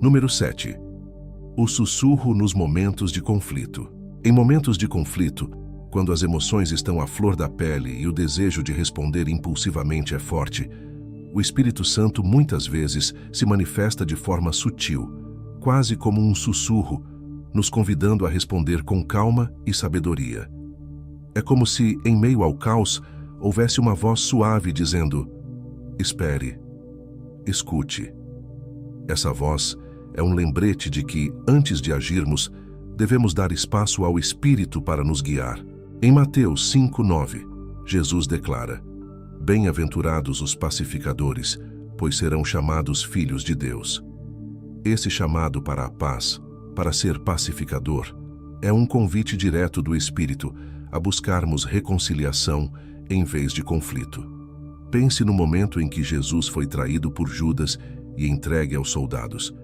Número 7. O sussurro nos momentos de conflito. Em momentos de conflito, quando as emoções estão à flor da pele e o desejo de responder impulsivamente é forte, o Espírito Santo muitas vezes se manifesta de forma sutil, quase como um sussurro, nos convidando a responder com calma e sabedoria. É como se, em meio ao caos, houvesse uma voz suave dizendo: espere, escute. Essa voz é um lembrete de que, antes de agirmos, devemos dar espaço ao Espírito para nos guiar. Em Mateus 5:9, Jesus declara: bem-aventurados os pacificadores, pois serão chamados filhos de Deus. Esse chamado para a paz, para ser pacificador, é um convite direto do Espírito a buscarmos reconciliação em vez de conflito. Pense no momento em que Jesus foi traído por Judas e entregue aos soldados.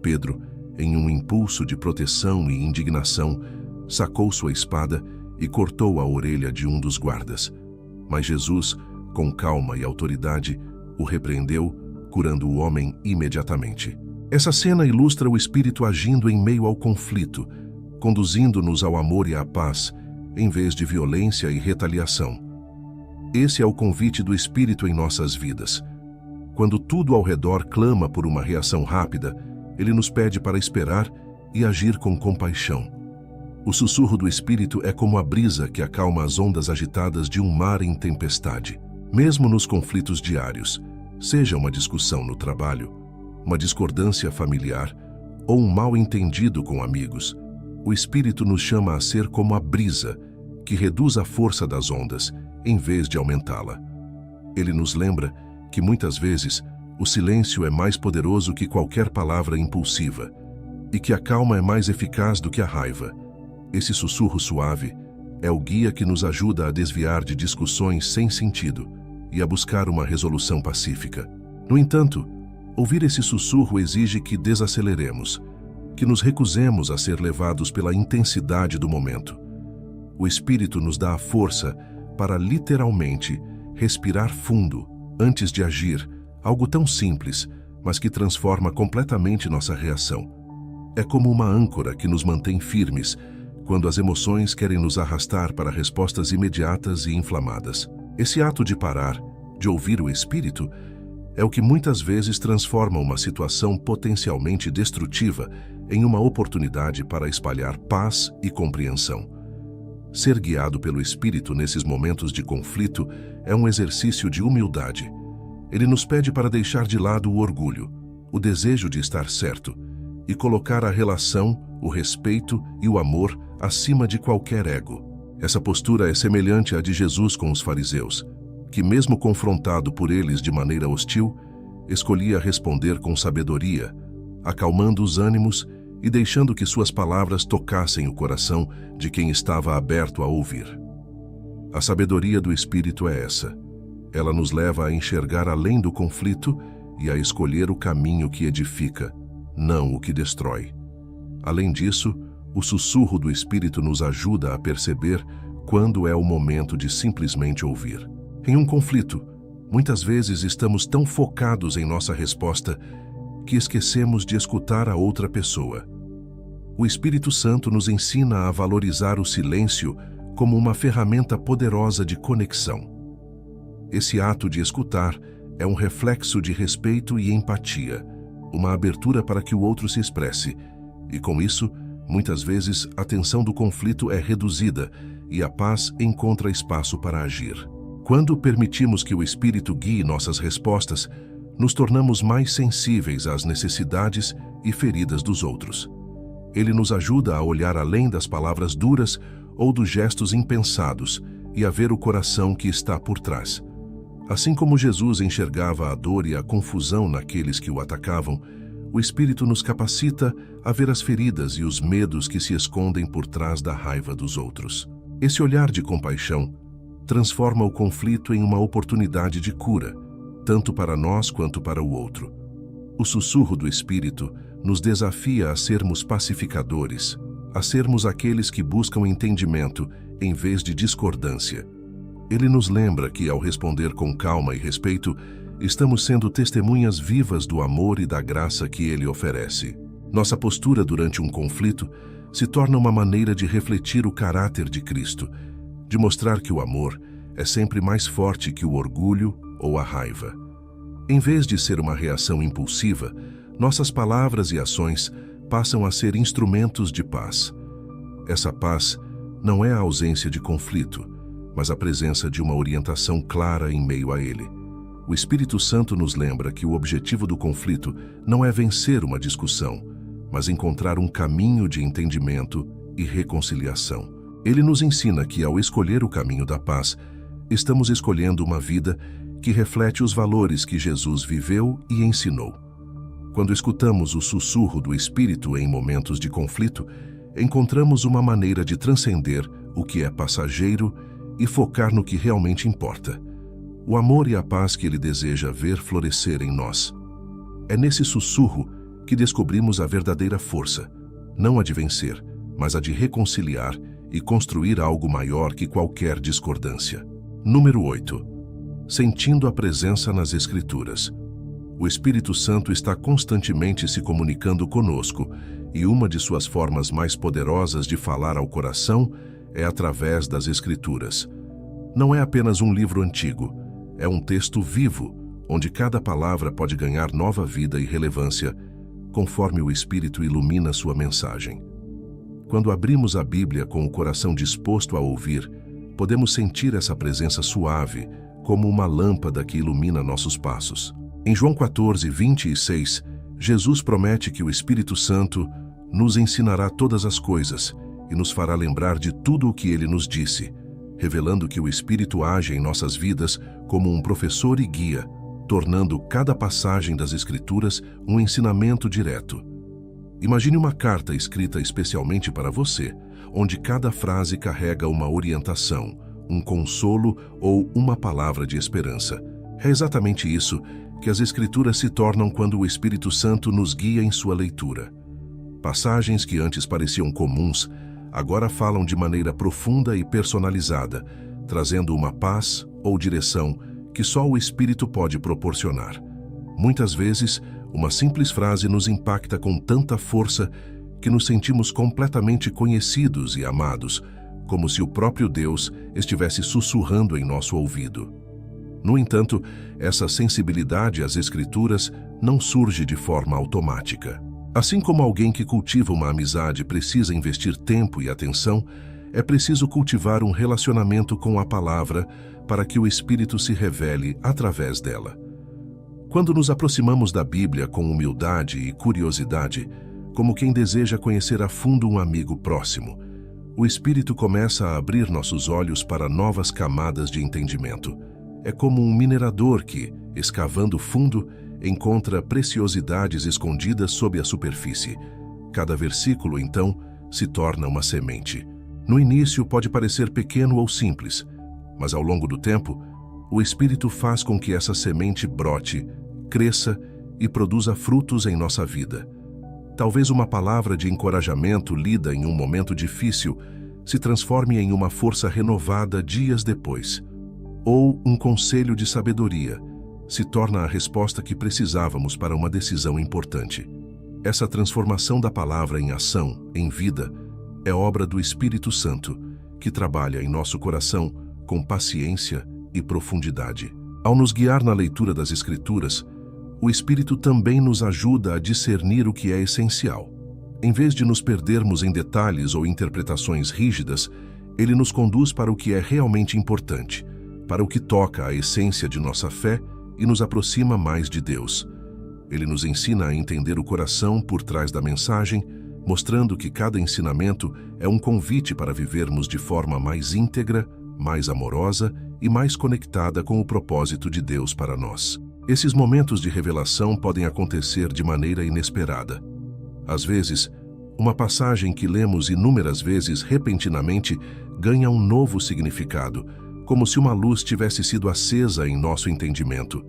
Pedro, em um impulso de proteção e indignação, sacou sua espada e cortou a orelha de um dos guardas. Mas Jesus, com calma e autoridade, o repreendeu, curando o homem imediatamente. Essa cena ilustra o Espírito agindo em meio ao conflito, conduzindo-nos ao amor e à paz, em vez de violência e retaliação. Esse é o convite do Espírito em nossas vidas. Quando tudo ao redor clama por uma reação rápida, ele nos pede para esperar e agir com compaixão. O sussurro do Espírito é como a brisa que acalma as ondas agitadas de um mar em tempestade. Mesmo nos conflitos diários, seja uma discussão no trabalho, uma discordância familiar ou um mal-entendido com amigos, o Espírito nos chama a ser como a brisa, que reduz a força das ondas, em vez de aumentá-la. Ele nos lembra que, muitas vezes, o silêncio é mais poderoso que qualquer palavra impulsiva, e que a calma é mais eficaz do que a raiva. Esse sussurro suave é o guia que nos ajuda a desviar de discussões sem sentido e a buscar uma resolução pacífica. No entanto, ouvir esse sussurro exige que desaceleremos, que nos recusemos a ser levados pela intensidade do momento. O Espírito nos dá a força para, literalmente, respirar fundo antes de agir, algo tão simples, mas que transforma completamente nossa reação. É como uma âncora que nos mantém firmes quando as emoções querem nos arrastar para respostas imediatas e inflamadas. Esse ato de parar, de ouvir o Espírito, é o que muitas vezes transforma uma situação potencialmente destrutiva em uma oportunidade para espalhar paz e compreensão. Ser guiado pelo Espírito nesses momentos de conflito é um exercício de humildade. Ele nos pede para deixar de lado o orgulho, o desejo de estar certo, e colocar a relação, o respeito e o amor acima de qualquer ego. Essa postura é semelhante à de Jesus com os fariseus, que, mesmo confrontado por eles de maneira hostil, escolhia responder com sabedoria, acalmando os ânimos e deixando que suas palavras tocassem o coração de quem estava aberto a ouvir. A sabedoria do Espírito é essa. Ela nos leva a enxergar além do conflito e a escolher o caminho que edifica, não o que destrói. Além disso, o sussurro do Espírito nos ajuda a perceber quando é o momento de simplesmente ouvir. Em um conflito, muitas vezes estamos tão focados em nossa resposta que esquecemos de escutar a outra pessoa. O Espírito Santo nos ensina a valorizar o silêncio como uma ferramenta poderosa de conexão. Esse ato de escutar é um reflexo de respeito e empatia, uma abertura para que o outro se expresse, e com isso, muitas vezes a tensão do conflito é reduzida e a paz encontra espaço para agir. Quando permitimos que o Espírito guie nossas respostas, nos tornamos mais sensíveis às necessidades e feridas dos outros. Ele nos ajuda a olhar além das palavras duras ou dos gestos impensados e a ver o coração que está por trás. Assim como Jesus enxergava a dor e a confusão naqueles que o atacavam, o Espírito nos capacita a ver as feridas e os medos que se escondem por trás da raiva dos outros. Esse olhar de compaixão transforma o conflito em uma oportunidade de cura, tanto para nós quanto para o outro. O sussurro do Espírito nos desafia a sermos pacificadores, a sermos aqueles que buscam entendimento em vez de discordância. Ele nos lembra que, ao responder com calma e respeito, estamos sendo testemunhas vivas do amor e da graça que Ele oferece. Nossa postura durante um conflito se torna uma maneira de refletir o caráter de Cristo, de mostrar que o amor é sempre mais forte que o orgulho ou a raiva. Em vez de ser uma reação impulsiva, nossas palavras e ações passam a ser instrumentos de paz. Essa paz não é a ausência de conflito, mas a presença de uma orientação clara em meio a ele. O Espírito Santo nos lembra que o objetivo do conflito não é vencer uma discussão, mas encontrar um caminho de entendimento e reconciliação. Ele nos ensina que, ao escolher o caminho da paz, estamos escolhendo uma vida que reflete os valores que Jesus viveu e ensinou. Quando escutamos o sussurro do Espírito em momentos de conflito, encontramos uma maneira de transcender o que é passageiro e focar no que realmente importa: o amor e a paz que Ele deseja ver florescer em nós. É nesse sussurro que descobrimos a verdadeira força, não a de vencer, mas a de reconciliar e construir algo maior que qualquer discordância. Número 8. Sentindo a presença nas Escrituras. O Espírito Santo está constantemente se comunicando conosco, e uma de suas formas mais poderosas de falar ao coração é através das Escrituras. Não é apenas um livro antigo, é um texto vivo, onde cada palavra pode ganhar nova vida e relevância, conforme o Espírito ilumina sua mensagem. Quando abrimos a Bíblia com o coração disposto a ouvir, podemos sentir essa presença suave, como uma lâmpada que ilumina nossos passos. Em João 14, 26, Jesus promete que o Espírito Santo nos ensinará todas as coisas e nos fará lembrar de tudo o que Ele nos disse, revelando que o Espírito age em nossas vidas como um professor e guia, tornando cada passagem das Escrituras um ensinamento direto. Imagine uma carta escrita especialmente para você, onde cada frase carrega uma orientação, um consolo ou uma palavra de esperança. É exatamente isso que as Escrituras se tornam quando o Espírito Santo nos guia em sua leitura. Passagens que antes pareciam comuns, agora falam de maneira profunda e personalizada, trazendo uma paz ou direção que só o Espírito pode proporcionar. Muitas vezes, uma simples frase nos impacta com tanta força que nos sentimos completamente conhecidos e amados, como se o próprio Deus estivesse sussurrando em nosso ouvido. No entanto, essa sensibilidade às Escrituras não surge de forma automática. Assim como alguém que cultiva uma amizade precisa investir tempo e atenção, é preciso cultivar um relacionamento com a palavra para que o Espírito se revele através dela. Quando nos aproximamos da Bíblia com humildade e curiosidade, como quem deseja conhecer a fundo um amigo próximo, o Espírito começa a abrir nossos olhos para novas camadas de entendimento. É como um minerador que, escavando fundo, encontra preciosidades escondidas sob a superfície. Cada versículo, então, se torna uma semente. No início pode parecer pequeno ou simples, mas ao longo do tempo, o Espírito faz com que essa semente brote, cresça e produza frutos em nossa vida. Talvez uma palavra de encorajamento lida em um momento difícil se transforme em uma força renovada dias depois. Ou um conselho de sabedoria se torna a resposta que precisávamos para uma decisão importante. Essa transformação da palavra em ação, em vida, é obra do Espírito Santo, que trabalha em nosso coração com paciência e profundidade. Ao nos guiar na leitura das Escrituras, o Espírito também nos ajuda a discernir o que é essencial. Em vez de nos perdermos em detalhes ou interpretações rígidas, ele nos conduz para o que é realmente importante, para o que toca a essência de nossa fé e nos aproxima mais de Deus. Ele nos ensina a entender o coração por trás da mensagem, mostrando que cada ensinamento é um convite para vivermos de forma mais íntegra, mais amorosa e mais conectada com o propósito de Deus para nós. Esses momentos de revelação podem acontecer de maneira inesperada. Às vezes, uma passagem que lemos inúmeras vezes repentinamente ganha um novo significado, como se uma luz tivesse sido acesa em nosso entendimento.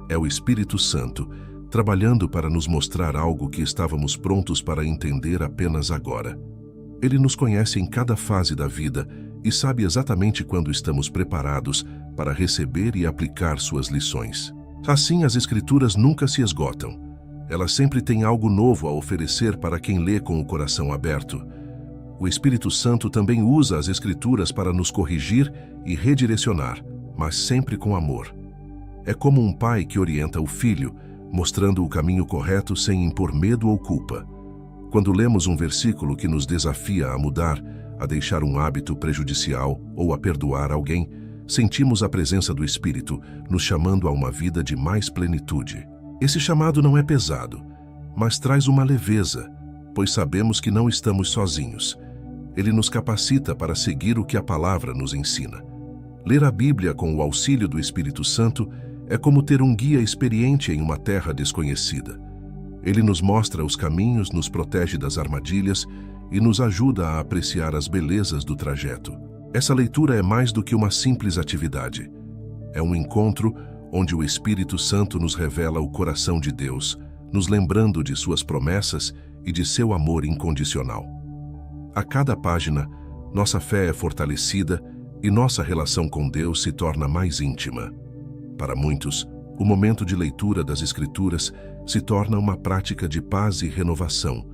É o Espírito Santo, trabalhando para nos mostrar algo que estávamos prontos para entender apenas agora. Ele nos conhece em cada fase da vida e sabe exatamente quando estamos preparados para receber e aplicar suas lições. Assim, as Escrituras nunca se esgotam. Elas sempre têm algo novo a oferecer para quem lê com o coração aberto. O Espírito Santo também usa as Escrituras para nos corrigir e redirecionar, mas sempre com amor. É como um pai que orienta o filho, mostrando o caminho correto sem impor medo ou culpa. Quando lemos um versículo que nos desafia a mudar, a deixar um hábito prejudicial ou a perdoar alguém, sentimos a presença do Espírito, nos chamando a uma vida de mais plenitude. Esse chamado não é pesado, mas traz uma leveza, pois sabemos que não estamos sozinhos. Ele nos capacita para seguir o que a palavra nos ensina. Ler a Bíblia com o auxílio do Espírito Santo é como ter um guia experiente em uma terra desconhecida. Ele nos mostra os caminhos, nos protege das armadilhas e nos ajuda a apreciar as belezas do trajeto. Essa leitura é mais do que uma simples atividade. É um encontro onde o Espírito Santo nos revela o coração de Deus, nos lembrando de suas promessas e de seu amor incondicional. A cada página, nossa fé é fortalecida e nossa relação com Deus se torna mais íntima. Para muitos, o momento de leitura das Escrituras se torna uma prática de paz e renovação,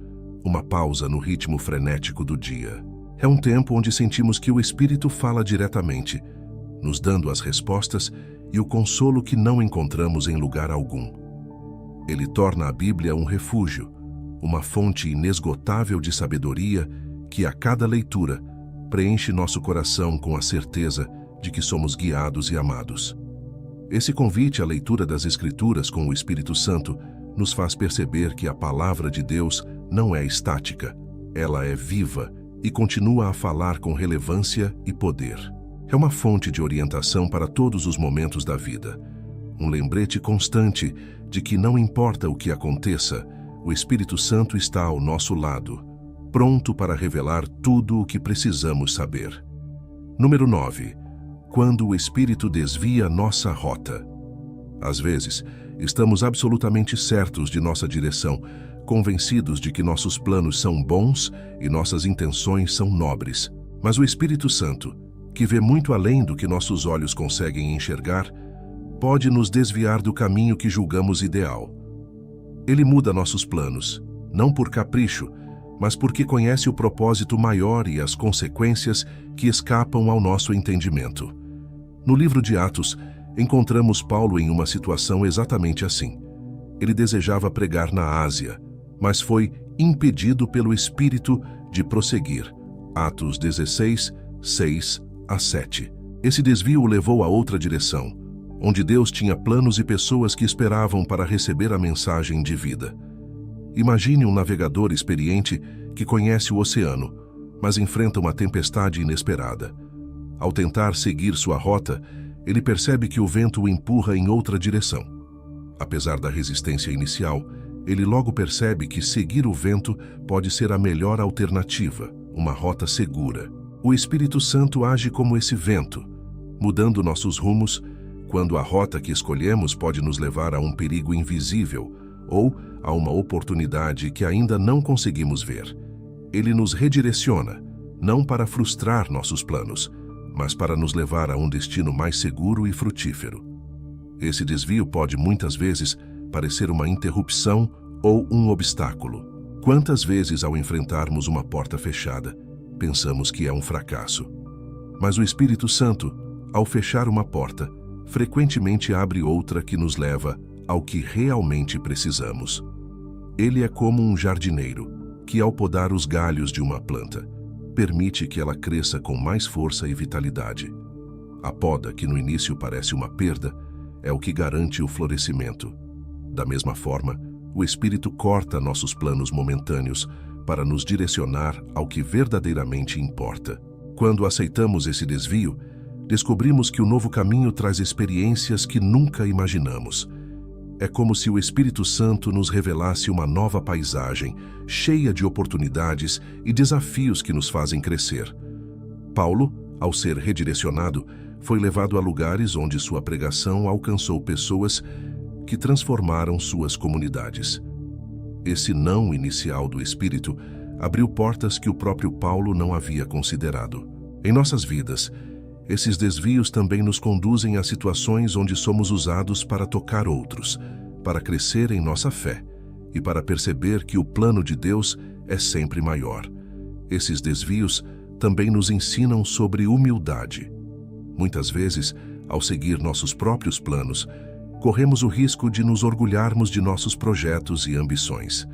uma pausa no ritmo frenético do dia. É um tempo onde sentimos que o Espírito fala diretamente, nos dando as respostas e o consolo que não encontramos em lugar algum. Ele torna a Bíblia um refúgio, uma fonte inesgotável de sabedoria que, a cada leitura, preenche nosso coração com a certeza de que somos guiados e amados. Esse convite à leitura das Escrituras com o Espírito Santo nos faz perceber que a palavra de Deus não é estática, ela é viva e continua a falar com relevância e poder. É uma fonte de orientação para todos os momentos da vida, um lembrete constante de que não importa o que aconteça, o Espírito Santo está ao nosso lado, pronto para revelar tudo o que precisamos saber. Número 9. Quando o Espírito desvia nossa rota. Às vezes, estamos absolutamente certos de nossa direção, convencidos de que nossos planos são bons e nossas intenções são nobres. Mas o Espírito Santo, que vê muito além do que nossos olhos conseguem enxergar, pode nos desviar do caminho que julgamos ideal. Ele muda nossos planos, não por capricho, mas porque conhece o propósito maior e as consequências que escapam ao nosso entendimento. No livro de Atos, encontramos Paulo em uma situação exatamente assim. Ele desejava pregar na Ásia, mas foi impedido pelo Espírito de prosseguir. Atos 16, 6 a 7. Esse desvio o levou a outra direção, onde Deus tinha planos e pessoas que esperavam para receber a mensagem de vida. Imagine um navegador experiente que conhece o oceano, mas enfrenta uma tempestade inesperada. Ao tentar seguir sua rota, ele percebe que o vento o empurra em outra direção. Apesar da resistência inicial, ele logo percebe que seguir o vento pode ser a melhor alternativa, uma rota segura. O Espírito Santo age como esse vento, mudando nossos rumos quando a rota que escolhemos pode nos levar a um perigo invisível ou a uma oportunidade que ainda não conseguimos ver. Ele nos redireciona, não para frustrar nossos planos, mas para nos levar a um destino mais seguro e frutífero. Esse desvio pode muitas vezes parecer uma interrupção ou um obstáculo. Quantas vezes, ao enfrentarmos uma porta fechada, pensamos que é um fracasso? Mas o Espírito Santo, ao fechar uma porta, frequentemente abre outra que nos leva ao que realmente precisamos. Ele é como um jardineiro que, ao podar os galhos de uma planta, permite que ela cresça com mais força e vitalidade. A poda, que no início parece uma perda, é o que garante o florescimento. Da mesma forma, o Espírito corta nossos planos momentâneos para nos direcionar ao que verdadeiramente importa. Quando aceitamos esse desvio, descobrimos que o novo caminho traz experiências que nunca imaginamos. É como se o Espírito Santo nos revelasse uma nova paisagem, cheia de oportunidades e desafios que nos fazem crescer. Paulo, ao ser redirecionado, foi levado a lugares onde sua pregação alcançou pessoas que transformaram suas comunidades. Esse não inicial do Espírito abriu portas que o próprio Paulo não havia considerado. Em nossas vidas, esses desvios também nos conduzem a situações onde somos usados para tocar outros, para crescer em nossa fé e para perceber que o plano de Deus é sempre maior. Esses desvios também nos ensinam sobre humildade. Muitas vezes, ao seguir nossos próprios planos, corremos o risco de nos orgulharmos de nossos projetos e ambições.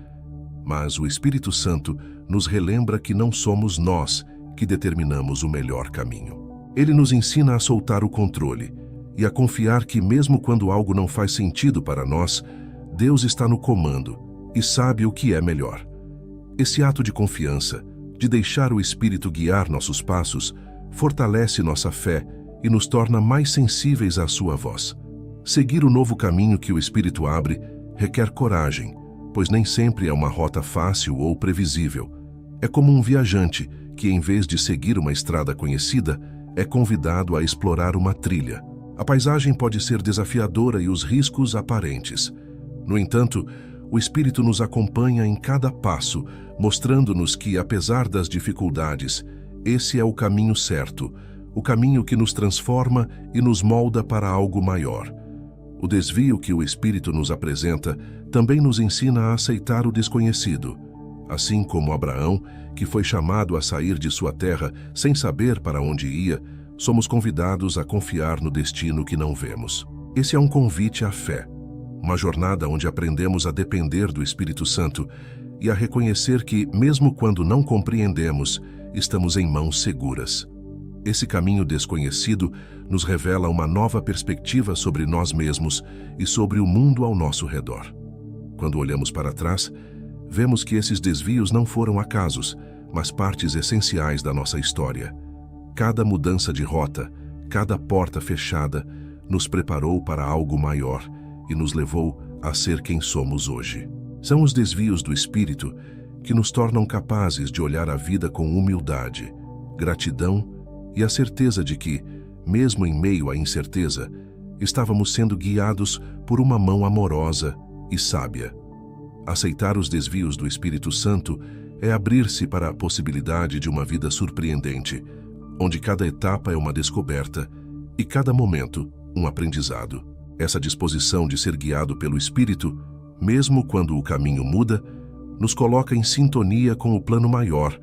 Mas o Espírito Santo nos relembra que não somos nós que determinamos o melhor caminho. Ele nos ensina a soltar o controle e a confiar que, mesmo quando algo não faz sentido para nós, Deus está no comando e sabe o que é melhor. Esse ato de confiança, de deixar o Espírito guiar nossos passos, fortalece nossa fé e nos torna mais sensíveis à sua voz. Seguir o novo caminho que o Espírito abre requer coragem, pois nem sempre é uma rota fácil ou previsível. É como um viajante que, em vez de seguir uma estrada conhecida, é convidado a explorar uma trilha. A paisagem pode ser desafiadora e os riscos aparentes. No entanto, o Espírito nos acompanha em cada passo, mostrando-nos que, apesar das dificuldades, esse é o caminho certo, o caminho que nos transforma e nos molda para algo maior. O desvio que o Espírito nos apresenta também nos ensina a aceitar o desconhecido. Assim como Abraão, que foi chamado a sair de sua terra sem saber para onde ia, somos convidados a confiar no destino que não vemos. Esse é um convite à fé, uma jornada onde aprendemos a depender do Espírito Santo e a reconhecer que, mesmo quando não compreendemos, estamos em mãos seguras. Esse caminho desconhecido nos revela uma nova perspectiva sobre nós mesmos e sobre o mundo ao nosso redor. Quando olhamos para trás, vemos que esses desvios não foram acasos, mas partes essenciais da nossa história. Cada mudança de rota, cada porta fechada, nos preparou para algo maior e nos levou a ser quem somos hoje. São os desvios do Espírito que nos tornam capazes de olhar a vida com humildade, gratidão e a certeza de que, mesmo em meio à incerteza, estávamos sendo guiados por uma mão amorosa e sábia. Aceitar os desvios do Espírito Santo é abrir-se para a possibilidade de uma vida surpreendente, onde cada etapa é uma descoberta e cada momento um aprendizado. Essa disposição de ser guiado pelo Espírito, mesmo quando o caminho muda, nos coloca em sintonia com o plano maior,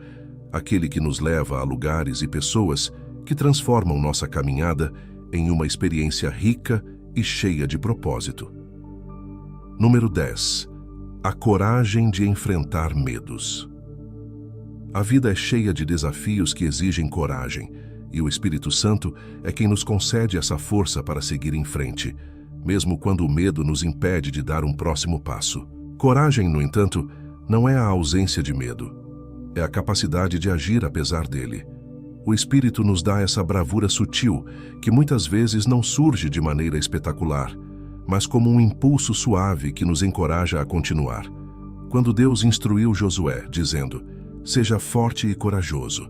aquele que nos leva a lugares e pessoas que transformam nossa caminhada em uma experiência rica e cheia de propósito. Número 10. A coragem de enfrentar medos. A vida é cheia de desafios que exigem coragem, e o Espírito Santo é quem nos concede essa força para seguir em frente, mesmo quando o medo nos impede de dar um próximo passo. Coragem, no entanto, não é a ausência de medo, é a capacidade de agir apesar dele. O Espírito nos dá essa bravura sutil, que muitas vezes não surge de maneira espetacular, mas como um impulso suave que nos encoraja a continuar. Quando Deus instruiu Josué, dizendo: "Seja forte e corajoso.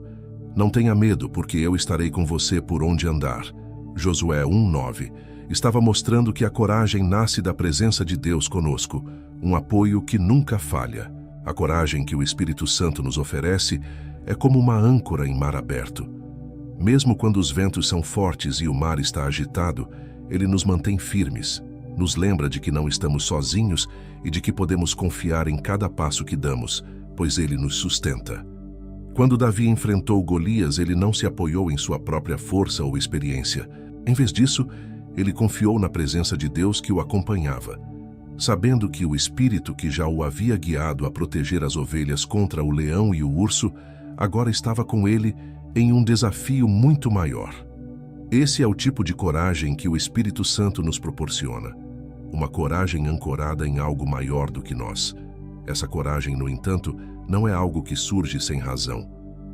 Não tenha medo, porque eu estarei com você por onde andar." Josué 1:9. Estava mostrando que a coragem nasce da presença de Deus conosco, um apoio que nunca falha. A coragem que o Espírito Santo nos oferece é como uma âncora em mar aberto. Mesmo quando os ventos são fortes e o mar está agitado, ele nos mantém firmes, nos lembra de que não estamos sozinhos e de que podemos confiar em cada passo que damos, pois ele nos sustenta. Quando Davi enfrentou Golias, ele não se apoiou em sua própria força ou experiência. Em vez disso, ele confiou na presença de Deus que o acompanhava. Sabendo que o Espírito que já o havia guiado a proteger as ovelhas contra o leão e o urso, agora estava com ele em um desafio muito maior. Esse é o tipo de coragem que o Espírito Santo nos proporciona. Uma coragem ancorada em algo maior do que nós. Essa coragem, no entanto, não é algo que surge sem razão.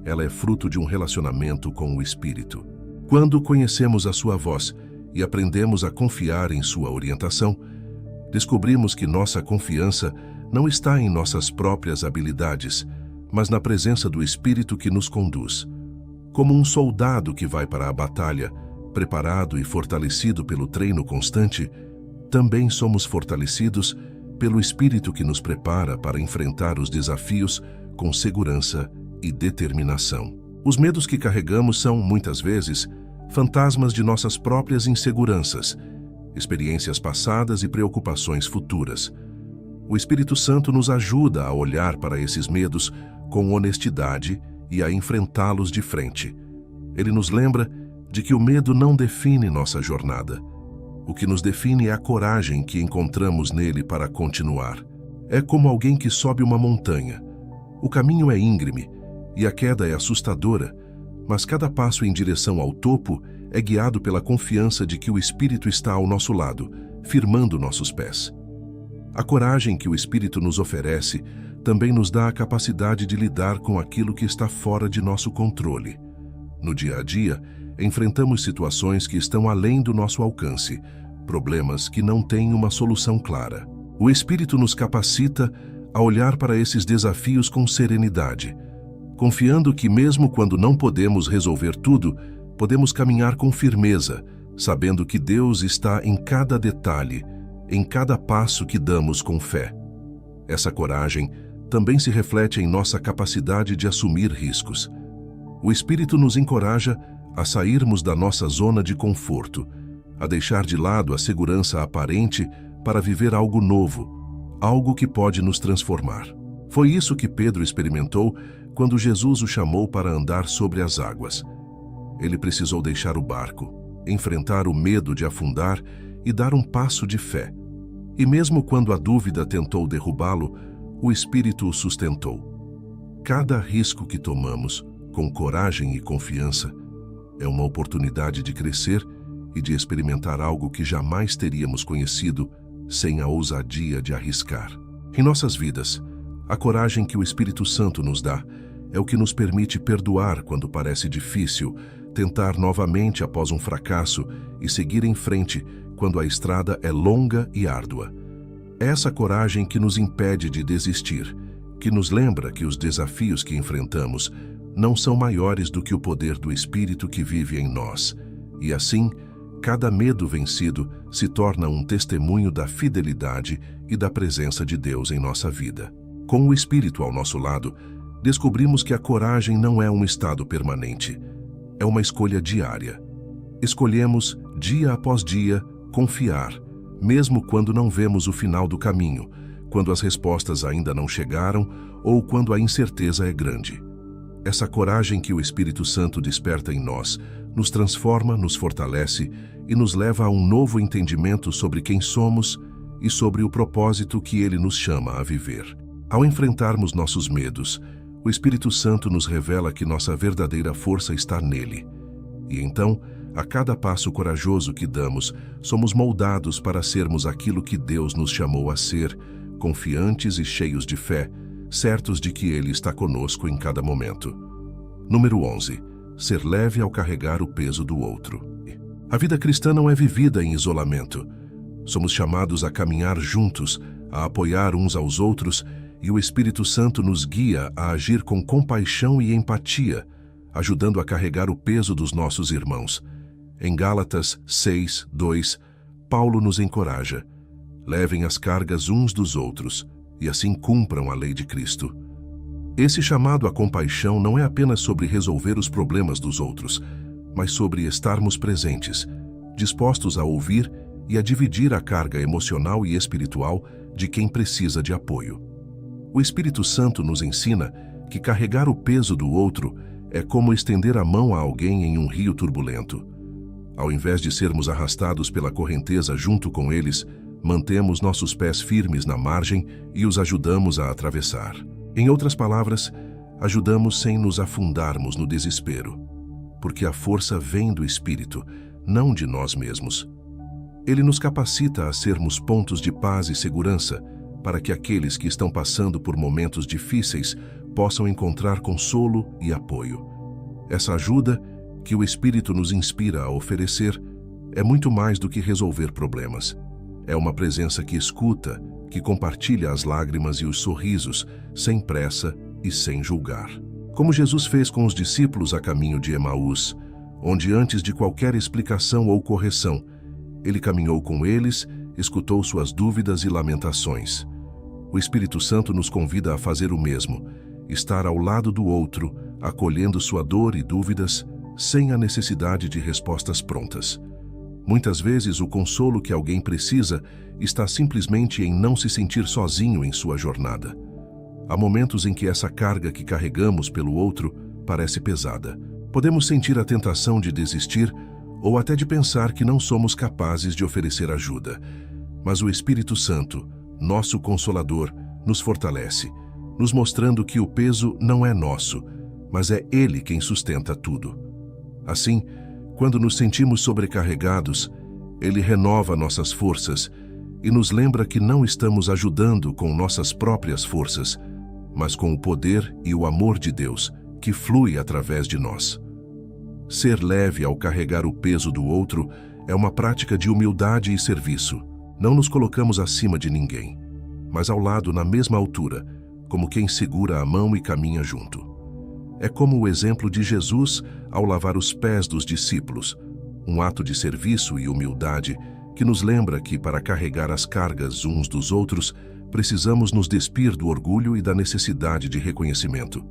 Ela é fruto de um relacionamento com o Espírito. Quando conhecemos a sua voz e aprendemos a confiar em sua orientação, descobrimos que nossa confiança não está em nossas próprias habilidades, mas na presença do Espírito que nos conduz. Como um soldado que vai para a batalha, preparado e fortalecido pelo treino constante, também somos fortalecidos pelo Espírito que nos prepara para enfrentar os desafios com segurança e determinação. Os medos que carregamos são, muitas vezes, fantasmas de nossas próprias inseguranças, experiências passadas e preocupações futuras. O Espírito Santo nos ajuda a olhar para esses medos com honestidade e a enfrentá-los de frente. Ele nos lembra de que o medo não define nossa jornada. O que nos define é a coragem que encontramos nele para continuar. É como alguém que sobe uma montanha. O caminho é íngreme e a queda é assustadora, mas cada passo em direção ao topo é guiado pela confiança de que o Espírito está ao nosso lado, firmando nossos pés. A coragem que o Espírito nos oferece também nos dá a capacidade de lidar com aquilo que está fora de nosso controle. No dia a dia, enfrentamos situações que estão além do nosso alcance, problemas que não têm uma solução clara. O Espírito nos capacita a olhar para esses desafios com serenidade, confiando que mesmo quando não podemos resolver tudo, podemos caminhar com firmeza, sabendo que Deus está em cada detalhe, em cada passo que damos com fé. Essa coragem também se reflete em nossa capacidade de assumir riscos. O Espírito nos encoraja a sairmos da nossa zona de conforto, a deixar de lado a segurança aparente para viver algo novo, algo que pode nos transformar. Foi isso que Pedro experimentou quando Jesus o chamou para andar sobre as águas. Ele precisou deixar o barco, enfrentar o medo de afundar e dar um passo de fé. E mesmo quando a dúvida tentou derrubá-lo, o Espírito o sustentou. Cada risco que tomamos, com coragem e confiança, é uma oportunidade de crescer e de experimentar algo que jamais teríamos conhecido sem a ousadia de arriscar. Em nossas vidas, a coragem que o Espírito Santo nos dá é o que nos permite perdoar quando parece difícil, tentar novamente após um fracasso e seguir em frente quando a estrada é longa e árdua. É essa coragem que nos impede de desistir, que nos lembra que os desafios que enfrentamos não são maiores do que o poder do Espírito que vive em nós. E assim, cada medo vencido se torna um testemunho da fidelidade e da presença de Deus em nossa vida. Com o Espírito ao nosso lado, descobrimos que a coragem não é um estado permanente, é uma escolha diária. Escolhemos, dia após dia, confiar, mesmo quando não vemos o final do caminho, quando as respostas ainda não chegaram ou quando a incerteza é grande. Essa coragem que o Espírito Santo desperta em nós nos transforma, nos fortalece e nos leva a um novo entendimento sobre quem somos e sobre o propósito que Ele nos chama a viver. Ao enfrentarmos nossos medos, o Espírito Santo nos revela que nossa verdadeira força está nele. E então, a cada passo corajoso que damos, somos moldados para sermos aquilo que Deus nos chamou a ser, confiantes e cheios de fé, certos de que Ele está conosco em cada momento. Número 11. Ser leve ao carregar o peso do outro. A vida cristã não é vivida em isolamento. Somos chamados a caminhar juntos, a apoiar uns aos outros, e o Espírito Santo nos guia a agir com compaixão e empatia, ajudando a carregar o peso dos nossos irmãos. Em Gálatas 6:2, Paulo nos encoraja: levem as cargas uns dos outros, e assim cumpram a lei de Cristo. Esse chamado à compaixão não é apenas sobre resolver os problemas dos outros, mas sobre estarmos presentes, dispostos a ouvir e a dividir a carga emocional e espiritual de quem precisa de apoio. O Espírito Santo nos ensina que carregar o peso do outro é como estender a mão a alguém em um rio turbulento. Ao invés de sermos arrastados pela correnteza junto com eles, mantemos nossos pés firmes na margem e os ajudamos a atravessar. Em outras palavras, ajudamos sem nos afundarmos no desespero, porque a força vem do Espírito, não de nós mesmos. Ele nos capacita a sermos pontos de paz e segurança, para que aqueles que estão passando por momentos difíceis possam encontrar consolo e apoio. Essa ajuda que o Espírito nos inspira a oferecer é muito mais do que resolver problemas. É uma presença que escuta, que compartilha as lágrimas e os sorrisos, sem pressa e sem julgar. Como Jesus fez com os discípulos a caminho de Emaús, onde antes de qualquer explicação ou correção, ele caminhou com eles, escutou suas dúvidas e lamentações. O Espírito Santo nos convida a fazer o mesmo, estar ao lado do outro, acolhendo sua dor e dúvidas, sem a necessidade de respostas prontas. Muitas vezes, o consolo que alguém precisa está simplesmente em não se sentir sozinho em sua jornada. Há momentos em que essa carga que carregamos pelo outro parece pesada. Podemos sentir a tentação de desistir ou até de pensar que não somos capazes de oferecer ajuda. Mas o Espírito Santo, nosso Consolador, nos fortalece, nos mostrando que o peso não é nosso, mas é Ele quem sustenta tudo. Assim, quando nos sentimos sobrecarregados, Ele renova nossas forças e nos lembra que não estamos ajudando com nossas próprias forças, mas com o poder e o amor de Deus que flui através de nós. Ser leve ao carregar o peso do outro é uma prática de humildade e serviço. Não nos colocamos acima de ninguém, mas ao lado na mesma altura, como quem segura a mão e caminha junto. É como o exemplo de Jesus ao lavar os pés dos discípulos, um ato de serviço e humildade que nos lembra que, para carregar as cargas uns dos outros, precisamos nos despir do orgulho e da necessidade de reconhecimento.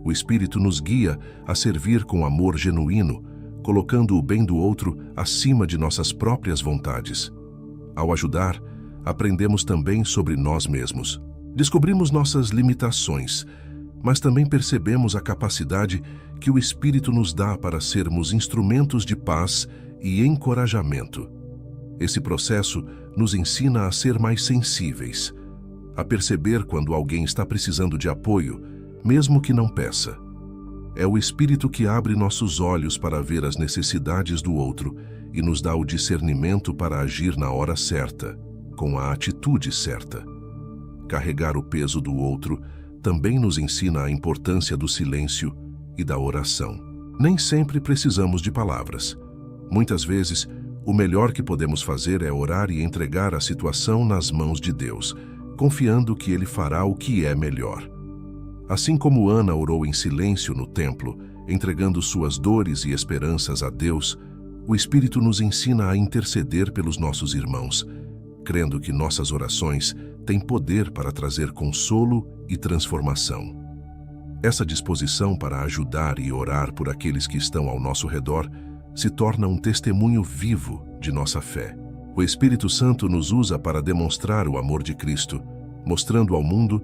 O Espírito nos guia a servir com amor genuíno, colocando o bem do outro acima de nossas próprias vontades. Ao ajudar, aprendemos também sobre nós mesmos. Descobrimos nossas limitações, mas também percebemos a capacidade que o Espírito nos dá para sermos instrumentos de paz e encorajamento. Esse processo nos ensina a ser mais sensíveis, a perceber quando alguém está precisando de apoio, mesmo que não peça. É o Espírito que abre nossos olhos para ver as necessidades do outro e nos dá o discernimento para agir na hora certa, com a atitude certa. Carregar o peso do outro também nos ensina a importância do silêncio e da oração. Nem sempre precisamos de palavras. Muitas vezes, o melhor que podemos fazer é orar e entregar a situação nas mãos de Deus, confiando que Ele fará o que é melhor. Assim como Ana orou em silêncio no templo, entregando suas dores e esperanças a Deus, o Espírito nos ensina a interceder pelos nossos irmãos, crendo que nossas orações têm poder para trazer consolo e transformação. Essa disposição para ajudar e orar por aqueles que estão ao nosso redor se torna um testemunho vivo de nossa fé. O Espírito Santo nos usa para demonstrar o amor de Cristo, mostrando ao mundo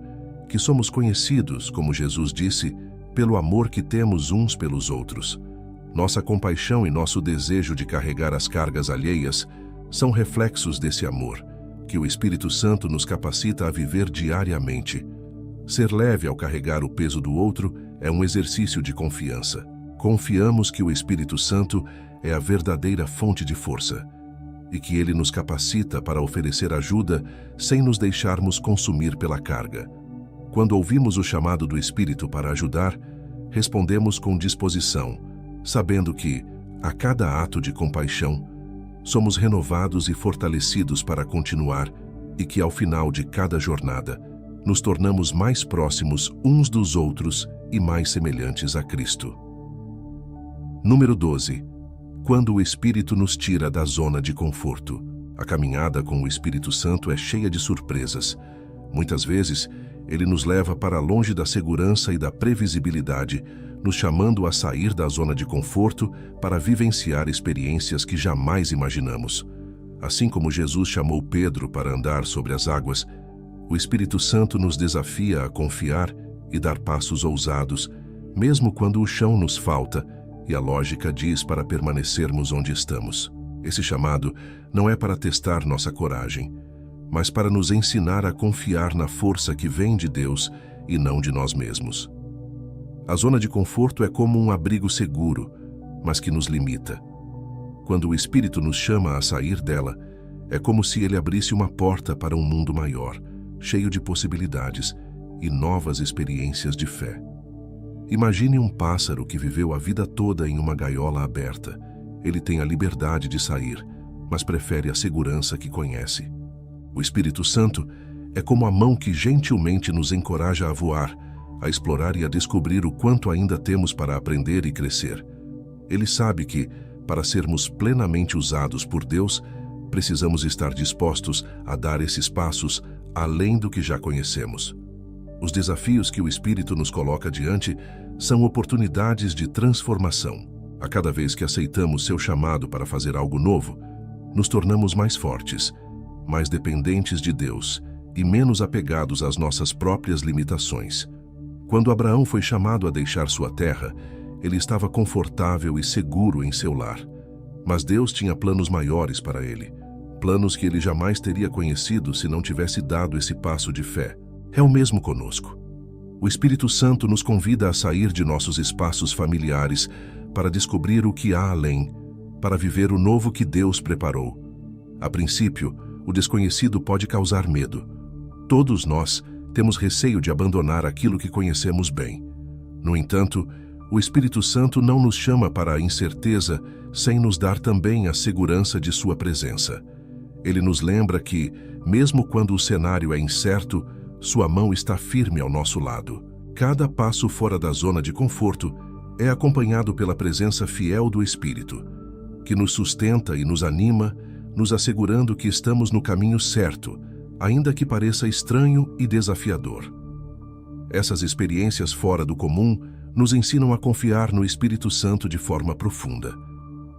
que somos conhecidos, como Jesus disse, pelo amor que temos uns pelos outros. Nossa compaixão e nosso desejo de carregar as cargas alheias são reflexos desse amor, que o Espírito Santo nos capacita a viver diariamente. Ser leve ao carregar o peso do outro é um exercício de confiança. Confiamos que o Espírito Santo é a verdadeira fonte de força e que Ele nos capacita para oferecer ajuda sem nos deixarmos consumir pela carga. Quando ouvimos o chamado do Espírito para ajudar, respondemos com disposição, sabendo que, a cada ato de compaixão, somos renovados e fortalecidos para continuar e que, ao final de cada jornada, nos tornamos mais próximos uns dos outros e mais semelhantes a Cristo. Número 12. Quando o Espírito nos tira da zona de conforto. A caminhada com o Espírito Santo é cheia de surpresas. Muitas vezes, ele nos leva para longe da segurança e da previsibilidade, nos chamando a sair da zona de conforto para vivenciar experiências que jamais imaginamos. Assim como Jesus chamou Pedro para andar sobre as águas, o Espírito Santo nos desafia a confiar e dar passos ousados, mesmo quando o chão nos falta e a lógica diz para permanecermos onde estamos. Esse chamado não é para testar nossa coragem, mas para nos ensinar a confiar na força que vem de Deus e não de nós mesmos. A zona de conforto é como um abrigo seguro, mas que nos limita. Quando o Espírito nos chama a sair dela, é como se ele abrisse uma porta para um mundo maior, cheio de possibilidades e novas experiências de fé. Imagine um pássaro que viveu a vida toda em uma gaiola aberta. Ele tem a liberdade de sair, mas prefere a segurança que conhece. O Espírito Santo é como a mão que gentilmente nos encoraja a voar, a explorar e a descobrir o quanto ainda temos para aprender e crescer. Ele sabe que, para sermos plenamente usados por Deus, precisamos estar dispostos a dar esses passos além do que já conhecemos. Os desafios que o Espírito nos coloca diante são oportunidades de transformação. A cada vez que aceitamos seu chamado para fazer algo novo, nos tornamos mais fortes, mais dependentes de Deus e menos apegados às nossas próprias limitações. Quando Abraão foi chamado a deixar sua terra, ele estava confortável e seguro em seu lar. Mas Deus tinha planos maiores para ele, planos que ele jamais teria conhecido se não tivesse dado esse passo de fé. É o mesmo conosco. O Espírito Santo nos convida a sair de nossos espaços familiares para descobrir o que há além, para viver o novo que Deus preparou. A princípio, o desconhecido pode causar medo. Todos nós temos receio de abandonar aquilo que conhecemos bem. No entanto, o Espírito Santo não nos chama para a incerteza sem nos dar também a segurança de sua presença. Ele nos lembra que, mesmo quando o cenário é incerto, sua mão está firme ao nosso lado. Cada passo fora da zona de conforto é acompanhado pela presença fiel do Espírito, que nos sustenta e nos anima, nos assegurando que estamos no caminho certo, ainda que pareça estranho e desafiador. Essas experiências fora do comum nos ensinam a confiar no Espírito Santo de forma profunda.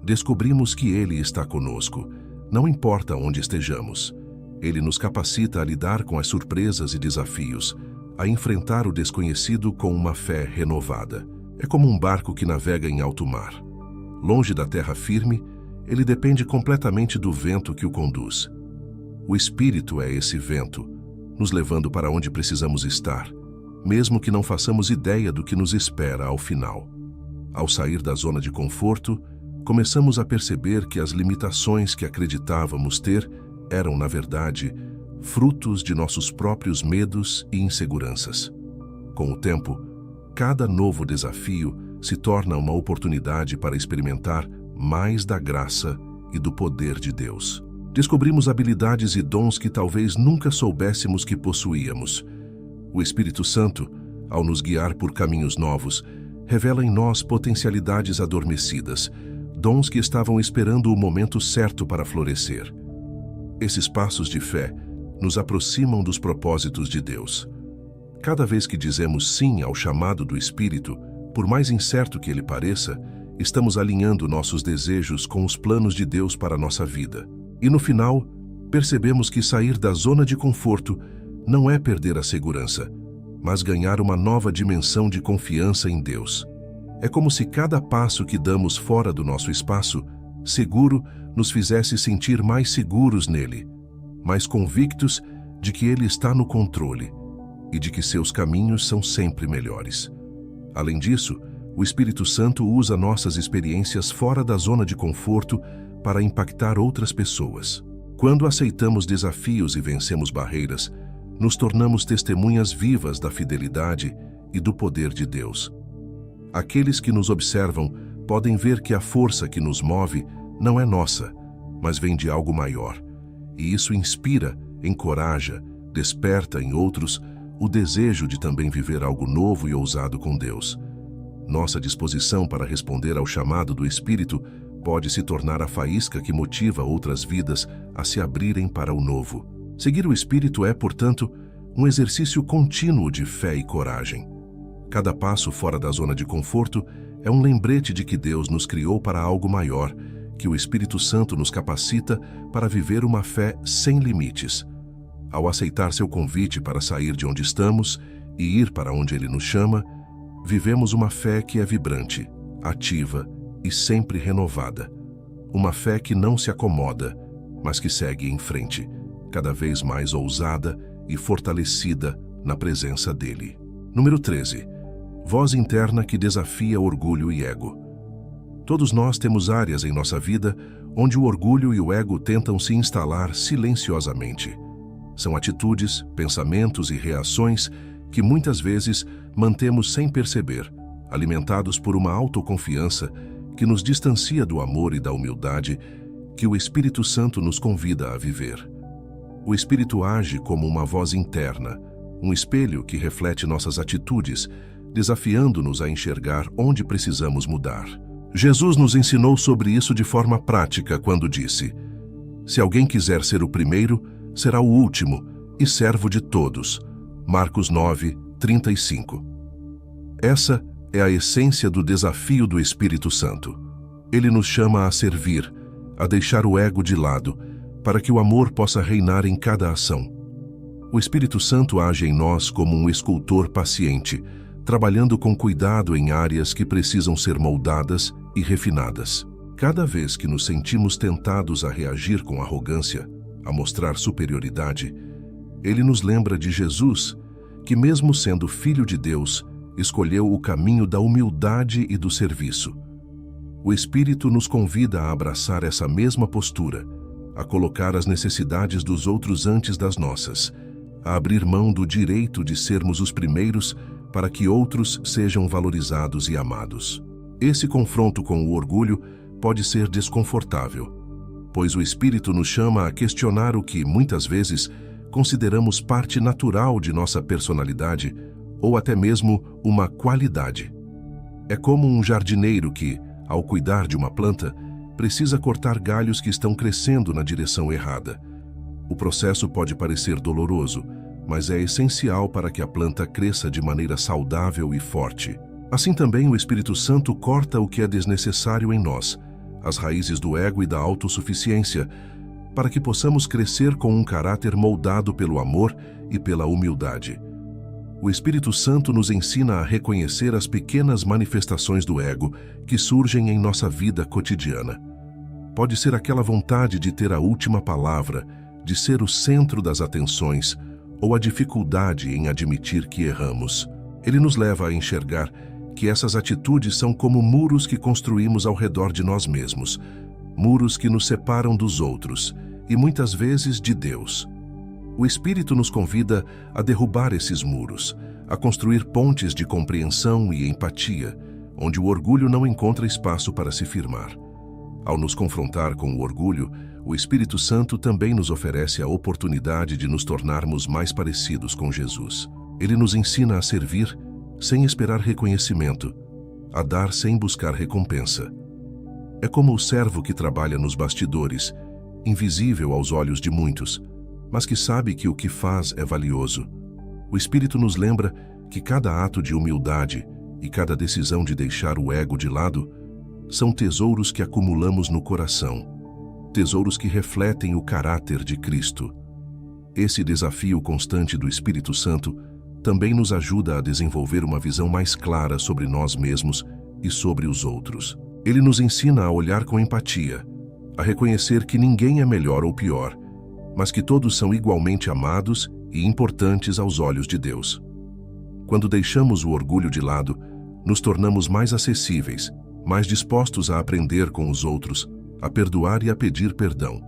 Descobrimos que Ele está conosco, não importa onde estejamos. Ele nos capacita a lidar com as surpresas e desafios, a enfrentar o desconhecido com uma fé renovada. É como um barco que navega em alto mar. Longe da terra firme, ele depende completamente do vento que o conduz. O Espírito é esse vento, nos levando para onde precisamos estar, mesmo que não façamos ideia do que nos espera ao final. Ao sair da zona de conforto, começamos a perceber que as limitações que acreditávamos ter eram, na verdade, frutos de nossos próprios medos e inseguranças. Com o tempo, cada novo desafio se torna uma oportunidade para experimentar mais da graça e do poder de Deus. Descobrimos habilidades e dons que talvez nunca soubéssemos que possuíamos. O Espírito Santo, ao nos guiar por caminhos novos, revela em nós potencialidades adormecidas, dons que estavam esperando o momento certo para florescer. Esses passos de fé nos aproximam dos propósitos de Deus. Cada vez que dizemos sim ao chamado do Espírito, por mais incerto que ele pareça, estamos alinhando nossos desejos com os planos de Deus para a nossa vida. E no final, percebemos que sair da zona de conforto não é perder a segurança, mas ganhar uma nova dimensão de confiança em Deus. É como se cada passo que damos fora do nosso espaço seguro nos fizesse sentir mais seguros nele, mais convictos de que ele está no controle e de que seus caminhos são sempre melhores. Além disso, o Espírito Santo usa nossas experiências fora da zona de conforto para impactar outras pessoas. Quando aceitamos desafios e vencemos barreiras, nos tornamos testemunhas vivas da fidelidade e do poder de Deus. Aqueles que nos observam podem ver que a força que nos move não é nossa, mas vem de algo maior. E isso inspira, encoraja, desperta em outros o desejo de também viver algo novo e ousado com Deus. Nossa disposição para responder ao chamado do Espírito pode se tornar a faísca que motiva outras vidas a se abrirem para o novo. Seguir o Espírito é, portanto, um exercício contínuo de fé e coragem. Cada passo fora da zona de conforto é um lembrete de que Deus nos criou para algo maior, que o Espírito Santo nos capacita para viver uma fé sem limites. Ao aceitar seu convite para sair de onde estamos e ir para onde Ele nos chama, vivemos uma fé que é vibrante, ativa e sempre renovada. Uma fé que não se acomoda, mas que segue em frente, cada vez mais ousada e fortalecida na presença dEle. Número 13. Voz interna que desafia orgulho e ego. Todos nós temos áreas em nossa vida onde o orgulho e o ego tentam se instalar silenciosamente. São atitudes, pensamentos e reações que muitas vezes mantemos sem perceber, alimentados por uma autoconfiança que nos distancia do amor e da humildade que o Espírito Santo nos convida a viver. O Espírito age como uma voz interna, um espelho que reflete nossas atitudes, desafiando-nos a enxergar onde precisamos mudar. Jesus nos ensinou sobre isso de forma prática quando disse: "Se alguém quiser ser o primeiro, será o último e servo de todos." Marcos 9, 35. Essa é a essência do desafio do Espírito Santo. Ele nos chama a servir, a deixar o ego de lado, para que o amor possa reinar em cada ação. O Espírito Santo age em nós como um escultor paciente, trabalhando com cuidado em áreas que precisam ser moldadas e refinadas. Cada vez que nos sentimos tentados a reagir com arrogância, a mostrar superioridade, Ele nos lembra de Jesus, que mesmo sendo Filho de Deus, escolheu o caminho da humildade e do serviço. O Espírito nos convida a abraçar essa mesma postura, a colocar as necessidades dos outros antes das nossas, a abrir mão do direito de sermos os primeiros para que outros sejam valorizados e amados. Esse confronto com o orgulho pode ser desconfortável, pois o Espírito nos chama a questionar o que, muitas vezes, consideramos parte natural de nossa personalidade ou até mesmo uma qualidade. É como um jardineiro que, ao cuidar de uma planta, precisa cortar galhos que estão crescendo na direção errada. O processo pode parecer doloroso, mas é essencial para que a planta cresça de maneira saudável e forte. Assim também o Espírito Santo corta o que é desnecessário em nós, as raízes do ego e da autossuficiência, para que possamos crescer com um caráter moldado pelo amor e pela humildade. O Espírito Santo nos ensina a reconhecer as pequenas manifestações do ego que surgem em nossa vida cotidiana. Pode ser aquela vontade de ter a última palavra, de ser o centro das atenções, ou a dificuldade em admitir que erramos. Ele nos leva a enxergar que essas atitudes são como muros que construímos ao redor de nós mesmos, muros que nos separam dos outros e muitas vezes de Deus. O Espírito nos convida a derrubar esses muros, a construir pontes de compreensão e empatia, onde o orgulho não encontra espaço para se firmar. Ao nos confrontar com o orgulho, o Espírito Santo também nos oferece a oportunidade de nos tornarmos mais parecidos com Jesus. Ele nos ensina a servir sem esperar reconhecimento, a dar sem buscar recompensa. É como o servo que trabalha nos bastidores, invisível aos olhos de muitos, mas que sabe que o que faz é valioso. O Espírito nos lembra que cada ato de humildade e cada decisão de deixar o ego de lado são tesouros que acumulamos no coração, tesouros que refletem o caráter de Cristo. Esse desafio constante do Espírito Santo também nos ajuda a desenvolver uma visão mais clara sobre nós mesmos e sobre os outros. Ele nos ensina a olhar com empatia, a reconhecer que ninguém é melhor ou pior, mas que todos são igualmente amados e importantes aos olhos de Deus. Quando deixamos o orgulho de lado, nos tornamos mais acessíveis, mais dispostos a aprender com os outros, a perdoar e a pedir perdão.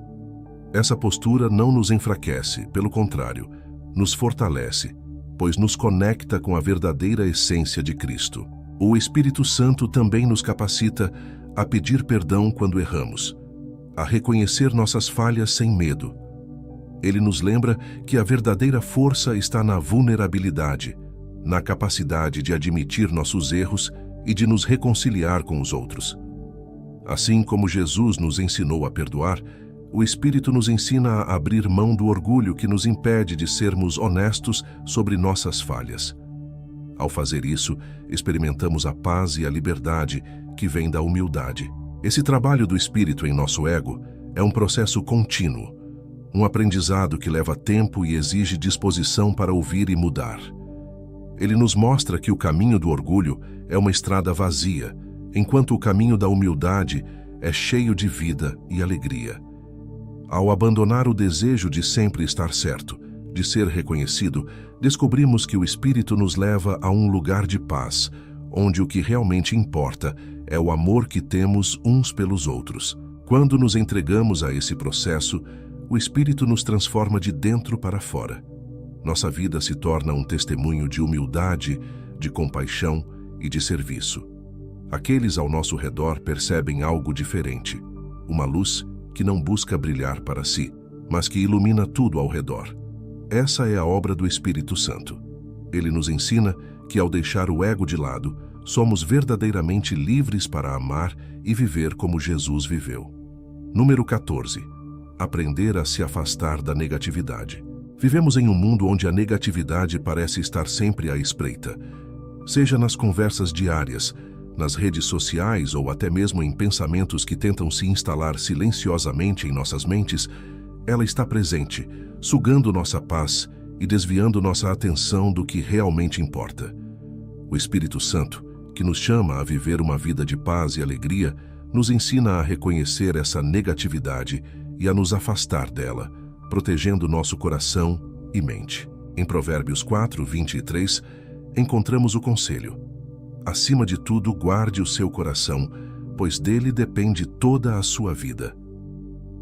Essa postura não nos enfraquece, pelo contrário, nos fortalece, pois nos conecta com a verdadeira essência de Cristo. O Espírito Santo também nos capacita a pedir perdão quando erramos, a reconhecer nossas falhas sem medo. Ele nos lembra que a verdadeira força está na vulnerabilidade, na capacidade de admitir nossos erros e de nos reconciliar com os outros. Assim como Jesus nos ensinou a perdoar, o Espírito nos ensina a abrir mão do orgulho que nos impede de sermos honestos sobre nossas falhas. Ao fazer isso, experimentamos a paz e a liberdade que vem da humildade. Esse trabalho do Espírito em nosso ego é um processo contínuo, um aprendizado que leva tempo e exige disposição para ouvir e mudar. Ele nos mostra que o caminho do orgulho é uma estrada vazia, enquanto o caminho da humildade é cheio de vida e alegria. Ao abandonar o desejo de sempre estar certo, de ser reconhecido, descobrimos que o Espírito nos leva a um lugar de paz, onde o que realmente importa é o amor que temos uns pelos outros. Quando nos entregamos a esse processo, o Espírito nos transforma de dentro para fora. Nossa vida se torna um testemunho de humildade, de compaixão e de serviço. Aqueles ao nosso redor percebem algo diferente, uma luz que não busca brilhar para si, mas que ilumina tudo ao redor. Essa é a obra do Espírito Santo. Ele nos ensina que, ao deixar o ego de lado, somos verdadeiramente livres para amar e viver como Jesus viveu. Número 14. Aprender a se afastar da negatividade. Vivemos em um mundo onde a negatividade parece estar sempre à espreita. Seja nas conversas diárias, nas redes sociais ou até mesmo em pensamentos que tentam se instalar silenciosamente em nossas mentes, ela está presente, sugando nossa paz e desviando nossa atenção do que realmente importa. O Espírito Santo, que nos chama a viver uma vida de paz e alegria, nos ensina a reconhecer essa negatividade e a nos afastar dela, protegendo nosso coração e mente. Em Provérbios 4, 23, encontramos o conselho: acima de tudo, guarde o seu coração, pois dele depende toda a sua vida.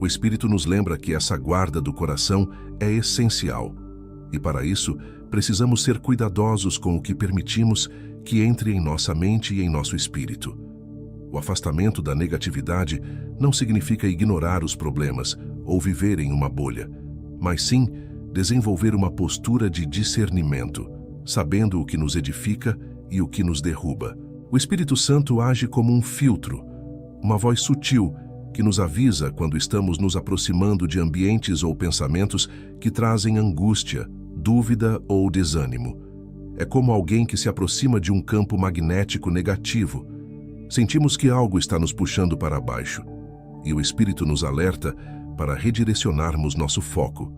O Espírito nos lembra que essa guarda do coração é essencial, e para isso precisamos ser cuidadosos com o que permitimos que entre em nossa mente e em nosso espírito. O afastamento da negatividade não significa ignorar os problemas ou viver em uma bolha, mas sim desenvolver uma postura de discernimento, sabendo o que nos edifica e o que nos derruba. O Espírito Santo age como um filtro, uma voz sutil que nos avisa quando estamos nos aproximando de ambientes ou pensamentos que trazem angústia, dúvida ou desânimo. É como alguém que se aproxima de um campo magnético negativo. Sentimos que algo está nos puxando para baixo, e o Espírito nos alerta para redirecionarmos nosso foco,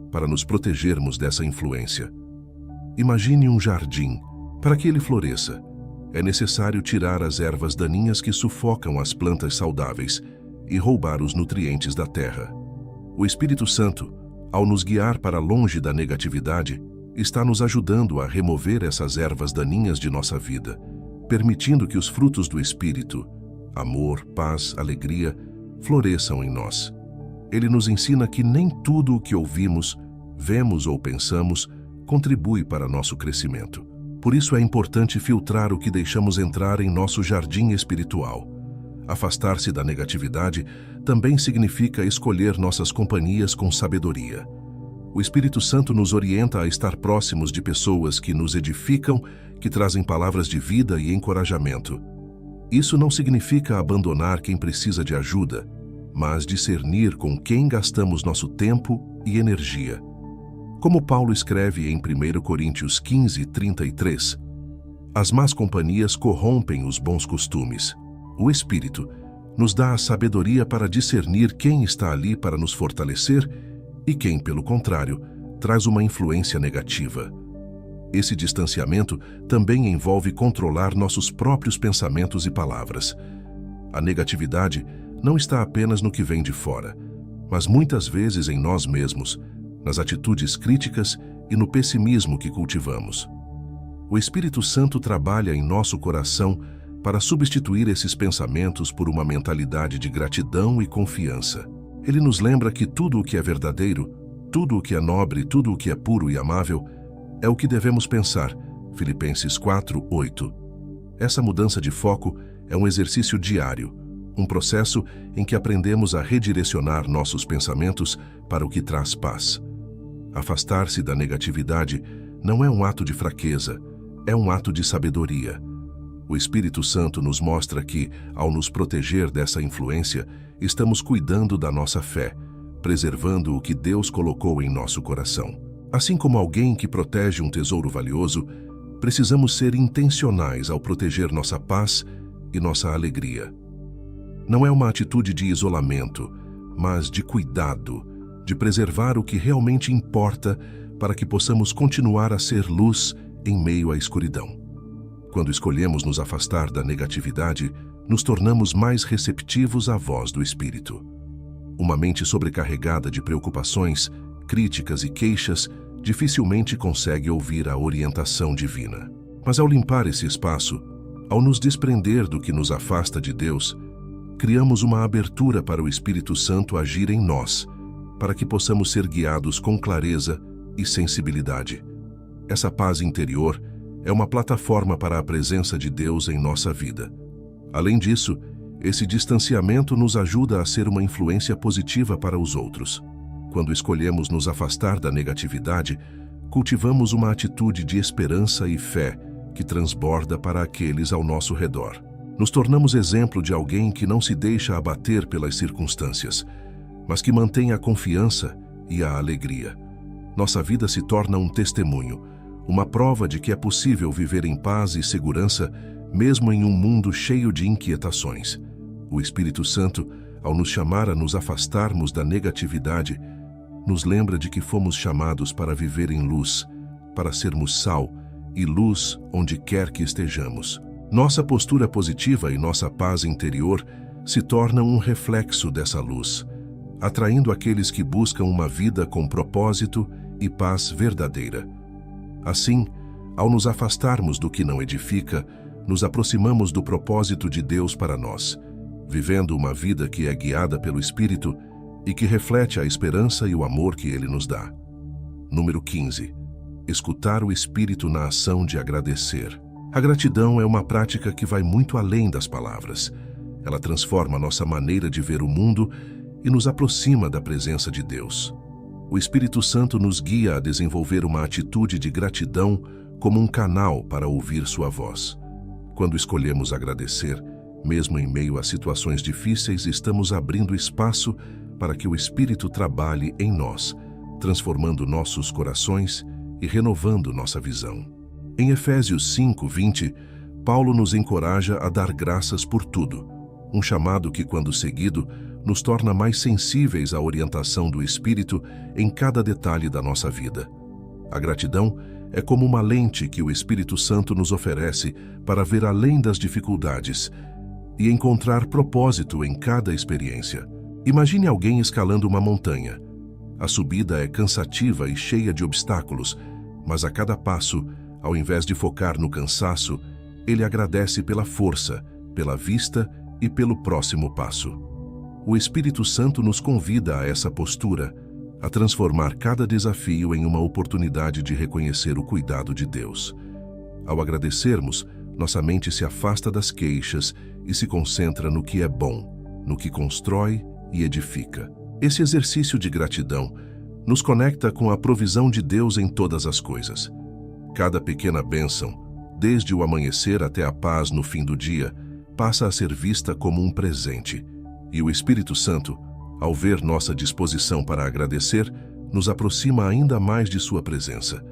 para nos protegermos dessa influência. Imagine um jardim. Para que ele floresça, é necessário tirar as ervas daninhas que sufocam as plantas saudáveis e roubar os nutrientes da terra. O Espírito Santo, ao nos guiar para longe da negatividade, está nos ajudando a remover essas ervas daninhas de nossa vida, permitindo que os frutos do Espírito, amor, paz, alegria, floresçam em nós. Ele nos ensina que nem tudo o que ouvimos, vemos ou pensamos contribui para nosso crescimento. Por isso é importante filtrar o que deixamos entrar em nosso jardim espiritual. Afastar-se da negatividade também significa escolher nossas companhias com sabedoria. O Espírito Santo nos orienta a estar próximos de pessoas que nos edificam, que trazem palavras de vida e encorajamento. Isso não significa abandonar quem precisa de ajuda, mas discernir com quem gastamos nosso tempo e energia. Como Paulo escreve em 1 Coríntios 15, 33, as más companhias corrompem os bons costumes. O Espírito nos dá a sabedoria para discernir quem está ali para nos fortalecer e quem, pelo contrário, traz uma influência negativa. Esse distanciamento também envolve controlar nossos próprios pensamentos e palavras. A negatividade não está apenas no que vem de fora, mas muitas vezes em nós mesmos, nas atitudes críticas e no pessimismo que cultivamos. O Espírito Santo trabalha em nosso coração para substituir esses pensamentos por uma mentalidade de gratidão e confiança. Ele nos lembra que tudo o que é verdadeiro, tudo o que é nobre, tudo o que é puro e amável, é o que devemos pensar. Filipenses 4, 8. Essa mudança de foco é um exercício diário, um processo em que aprendemos a redirecionar nossos pensamentos para o que traz paz. Afastar-se da negatividade não é um ato de fraqueza, é um ato de sabedoria. O Espírito Santo nos mostra que, ao nos proteger dessa influência, estamos cuidando da nossa fé, preservando o que Deus colocou em nosso coração. Assim como alguém que protege um tesouro valioso, precisamos ser intencionais ao proteger nossa paz e nossa alegria. Não é uma atitude de isolamento, mas de cuidado, de preservar o que realmente importa para que possamos continuar a ser luz em meio à escuridão. Quando escolhemos nos afastar da negatividade, nos tornamos mais receptivos à voz do Espírito. Uma mente sobrecarregada de preocupações, críticas e queixas dificilmente consegue ouvir a orientação divina. Mas ao limpar esse espaço, ao nos desprender do que nos afasta de Deus, criamos uma abertura para o Espírito Santo agir em nós, para que possamos ser guiados com clareza e sensibilidade. Essa paz interior é uma plataforma para a presença de Deus em nossa vida. Além disso, esse distanciamento nos ajuda a ser uma influência positiva para os outros. Quando escolhemos nos afastar da negatividade, cultivamos uma atitude de esperança e fé que transborda para aqueles ao nosso redor. Nos tornamos exemplo de alguém que não se deixa abater pelas circunstâncias, mas que mantém a confiança e a alegria. Nossa vida se torna um testemunho, uma prova de que é possível viver em paz e segurança, mesmo em um mundo cheio de inquietações. O Espírito Santo, ao nos chamar a nos afastarmos da negatividade, nos lembra de que fomos chamados para viver em luz, para sermos sal e luz onde quer que estejamos. Nossa postura positiva e nossa paz interior se tornam um reflexo dessa luz, atraindo aqueles que buscam uma vida com propósito e paz verdadeira. Assim, ao nos afastarmos do que não edifica, nos aproximamos do propósito de Deus para nós, vivendo uma vida que é guiada pelo Espírito e que reflete a esperança e o amor que Ele nos dá. Número 15. Escutar o Espírito na ação de agradecer. A gratidão é uma prática que vai muito além das palavras. Ela transforma nossa maneira de ver o mundo e nos aproxima da presença de Deus. O Espírito Santo nos guia a desenvolver uma atitude de gratidão como um canal para ouvir sua voz. Quando escolhemos agradecer, mesmo em meio a situações difíceis, estamos abrindo espaço para que o Espírito trabalhe em nós, transformando nossos corações e renovando nossa visão. Em Efésios 5:20, Paulo nos encoraja a dar graças por tudo, um chamado que, quando seguido, nos torna mais sensíveis à orientação do Espírito em cada detalhe da nossa vida. A gratidão é como uma lente que o Espírito Santo nos oferece para ver além das dificuldades e encontrar propósito em cada experiência. Imagine alguém escalando uma montanha. A subida é cansativa e cheia de obstáculos, mas a cada passo, ao invés de focar no cansaço, ele agradece pela força, pela vista e pelo próximo passo. O Espírito Santo nos convida a essa postura, a transformar cada desafio em uma oportunidade de reconhecer o cuidado de Deus. Ao agradecermos, nossa mente se afasta das queixas e se concentra no que é bom, no que constrói e edifica. Esse exercício de gratidão nos conecta com a provisão de Deus em todas as coisas. Cada pequena bênção, desde o amanhecer até a paz no fim do dia, passa a ser vista como um presente. E o Espírito Santo, ao ver nossa disposição para agradecer, nos aproxima ainda mais de sua presença.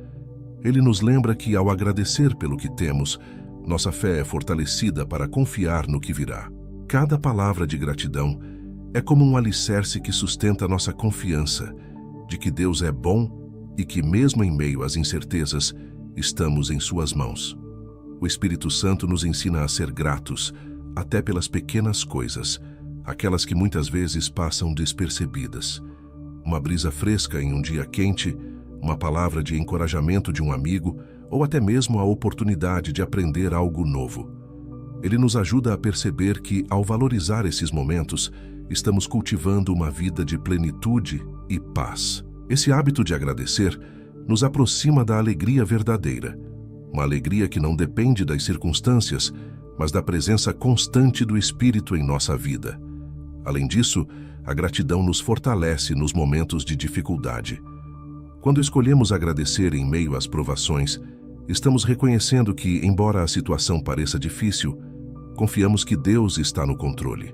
Ele nos lembra que, ao agradecer pelo que temos, nossa fé é fortalecida para confiar no que virá. Cada palavra de gratidão é como um alicerce que sustenta nossa confiança de que Deus é bom e que, mesmo em meio às incertezas, estamos em suas mãos. O Espírito Santo nos ensina a ser gratos, até pelas pequenas coisas, aquelas que muitas vezes passam despercebidas. Uma brisa fresca em um dia quente, uma palavra de encorajamento de um amigo ou até mesmo a oportunidade de aprender algo novo. Ele nos ajuda a perceber que, ao valorizar esses momentos, estamos cultivando uma vida de plenitude e paz. Esse hábito de agradecer nos aproxima da alegria verdadeira, uma alegria que não depende das circunstâncias, mas da presença constante do Espírito em nossa vida. Além disso, a gratidão nos fortalece nos momentos de dificuldade. Quando escolhemos agradecer em meio às provações, estamos reconhecendo que, embora a situação pareça difícil, confiamos que Deus está no controle.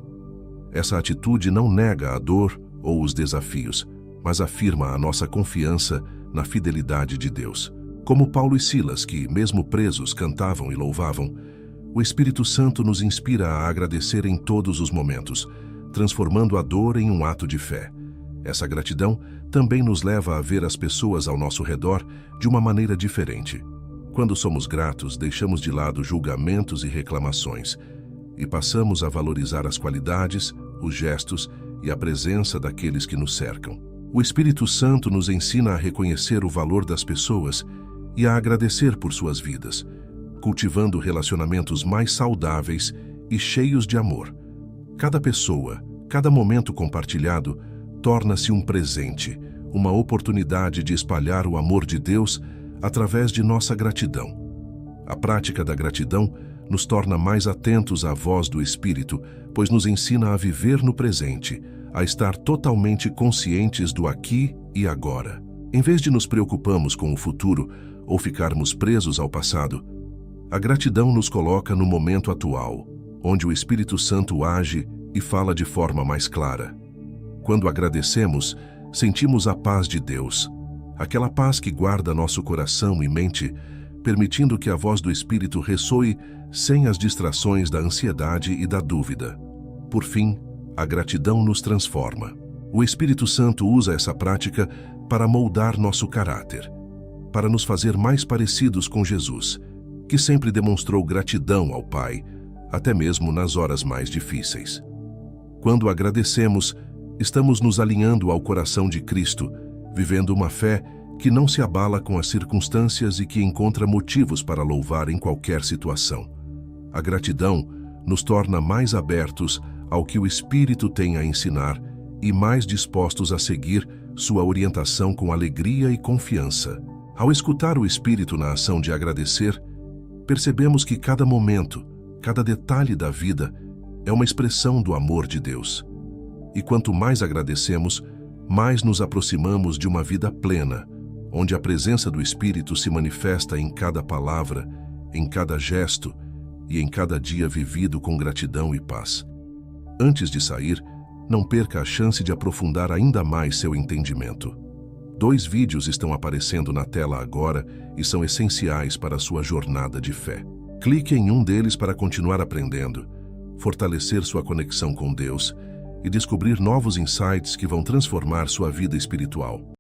Essa atitude não nega a dor ou os desafios, mas afirma a nossa confiança na fidelidade de Deus. Como Paulo e Silas, que, mesmo presos, cantavam e louvavam, o Espírito Santo nos inspira a agradecer em todos os momentos, transformando a dor em um ato de fé. Essa gratidão também nos leva a ver as pessoas ao nosso redor de uma maneira diferente. Quando somos gratos, deixamos de lado julgamentos e reclamações e passamos a valorizar as qualidades, os gestos e a presença daqueles que nos cercam. O Espírito Santo nos ensina a reconhecer o valor das pessoas e a agradecer por suas vidas, cultivando relacionamentos mais saudáveis e cheios de amor. Cada pessoa, cada momento compartilhado, torna-se um presente, uma oportunidade de espalhar o amor de Deus através de nossa gratidão. A prática da gratidão nos torna mais atentos à voz do Espírito, pois nos ensina a viver no presente, a estar totalmente conscientes do aqui e agora. Em vez de nos preocuparmos com o futuro ou ficarmos presos ao passado, a gratidão nos coloca no momento atual, onde o Espírito Santo age e fala de forma mais clara. Quando agradecemos, sentimos a paz de Deus, aquela paz que guarda nosso coração e mente, permitindo que a voz do Espírito ressoe sem as distrações da ansiedade e da dúvida. Por fim, a gratidão nos transforma. O Espírito Santo usa essa prática para moldar nosso caráter, para nos fazer mais parecidos com Jesus, que sempre demonstrou gratidão ao Pai, até mesmo nas horas mais difíceis. Quando agradecemos, estamos nos alinhando ao coração de Cristo, vivendo uma fé que não se abala com as circunstâncias e que encontra motivos para louvar em qualquer situação. A gratidão nos torna mais abertos ao que o Espírito tem a ensinar e mais dispostos a seguir sua orientação com alegria e confiança. Ao escutar o Espírito na ação de agradecer, percebemos que cada momento, cada detalhe da vida é uma expressão do amor de Deus. E quanto mais agradecemos, mais nos aproximamos de uma vida plena, onde a presença do Espírito se manifesta em cada palavra, em cada gesto e em cada dia vivido com gratidão e paz. Antes de sair, não perca a chance de aprofundar ainda mais seu entendimento. 2 vídeos estão aparecendo na tela agora e são essenciais para a sua jornada de fé. Clique em um deles para continuar aprendendo, fortalecer sua conexão com Deus e descobrir novos insights que vão transformar sua vida espiritual.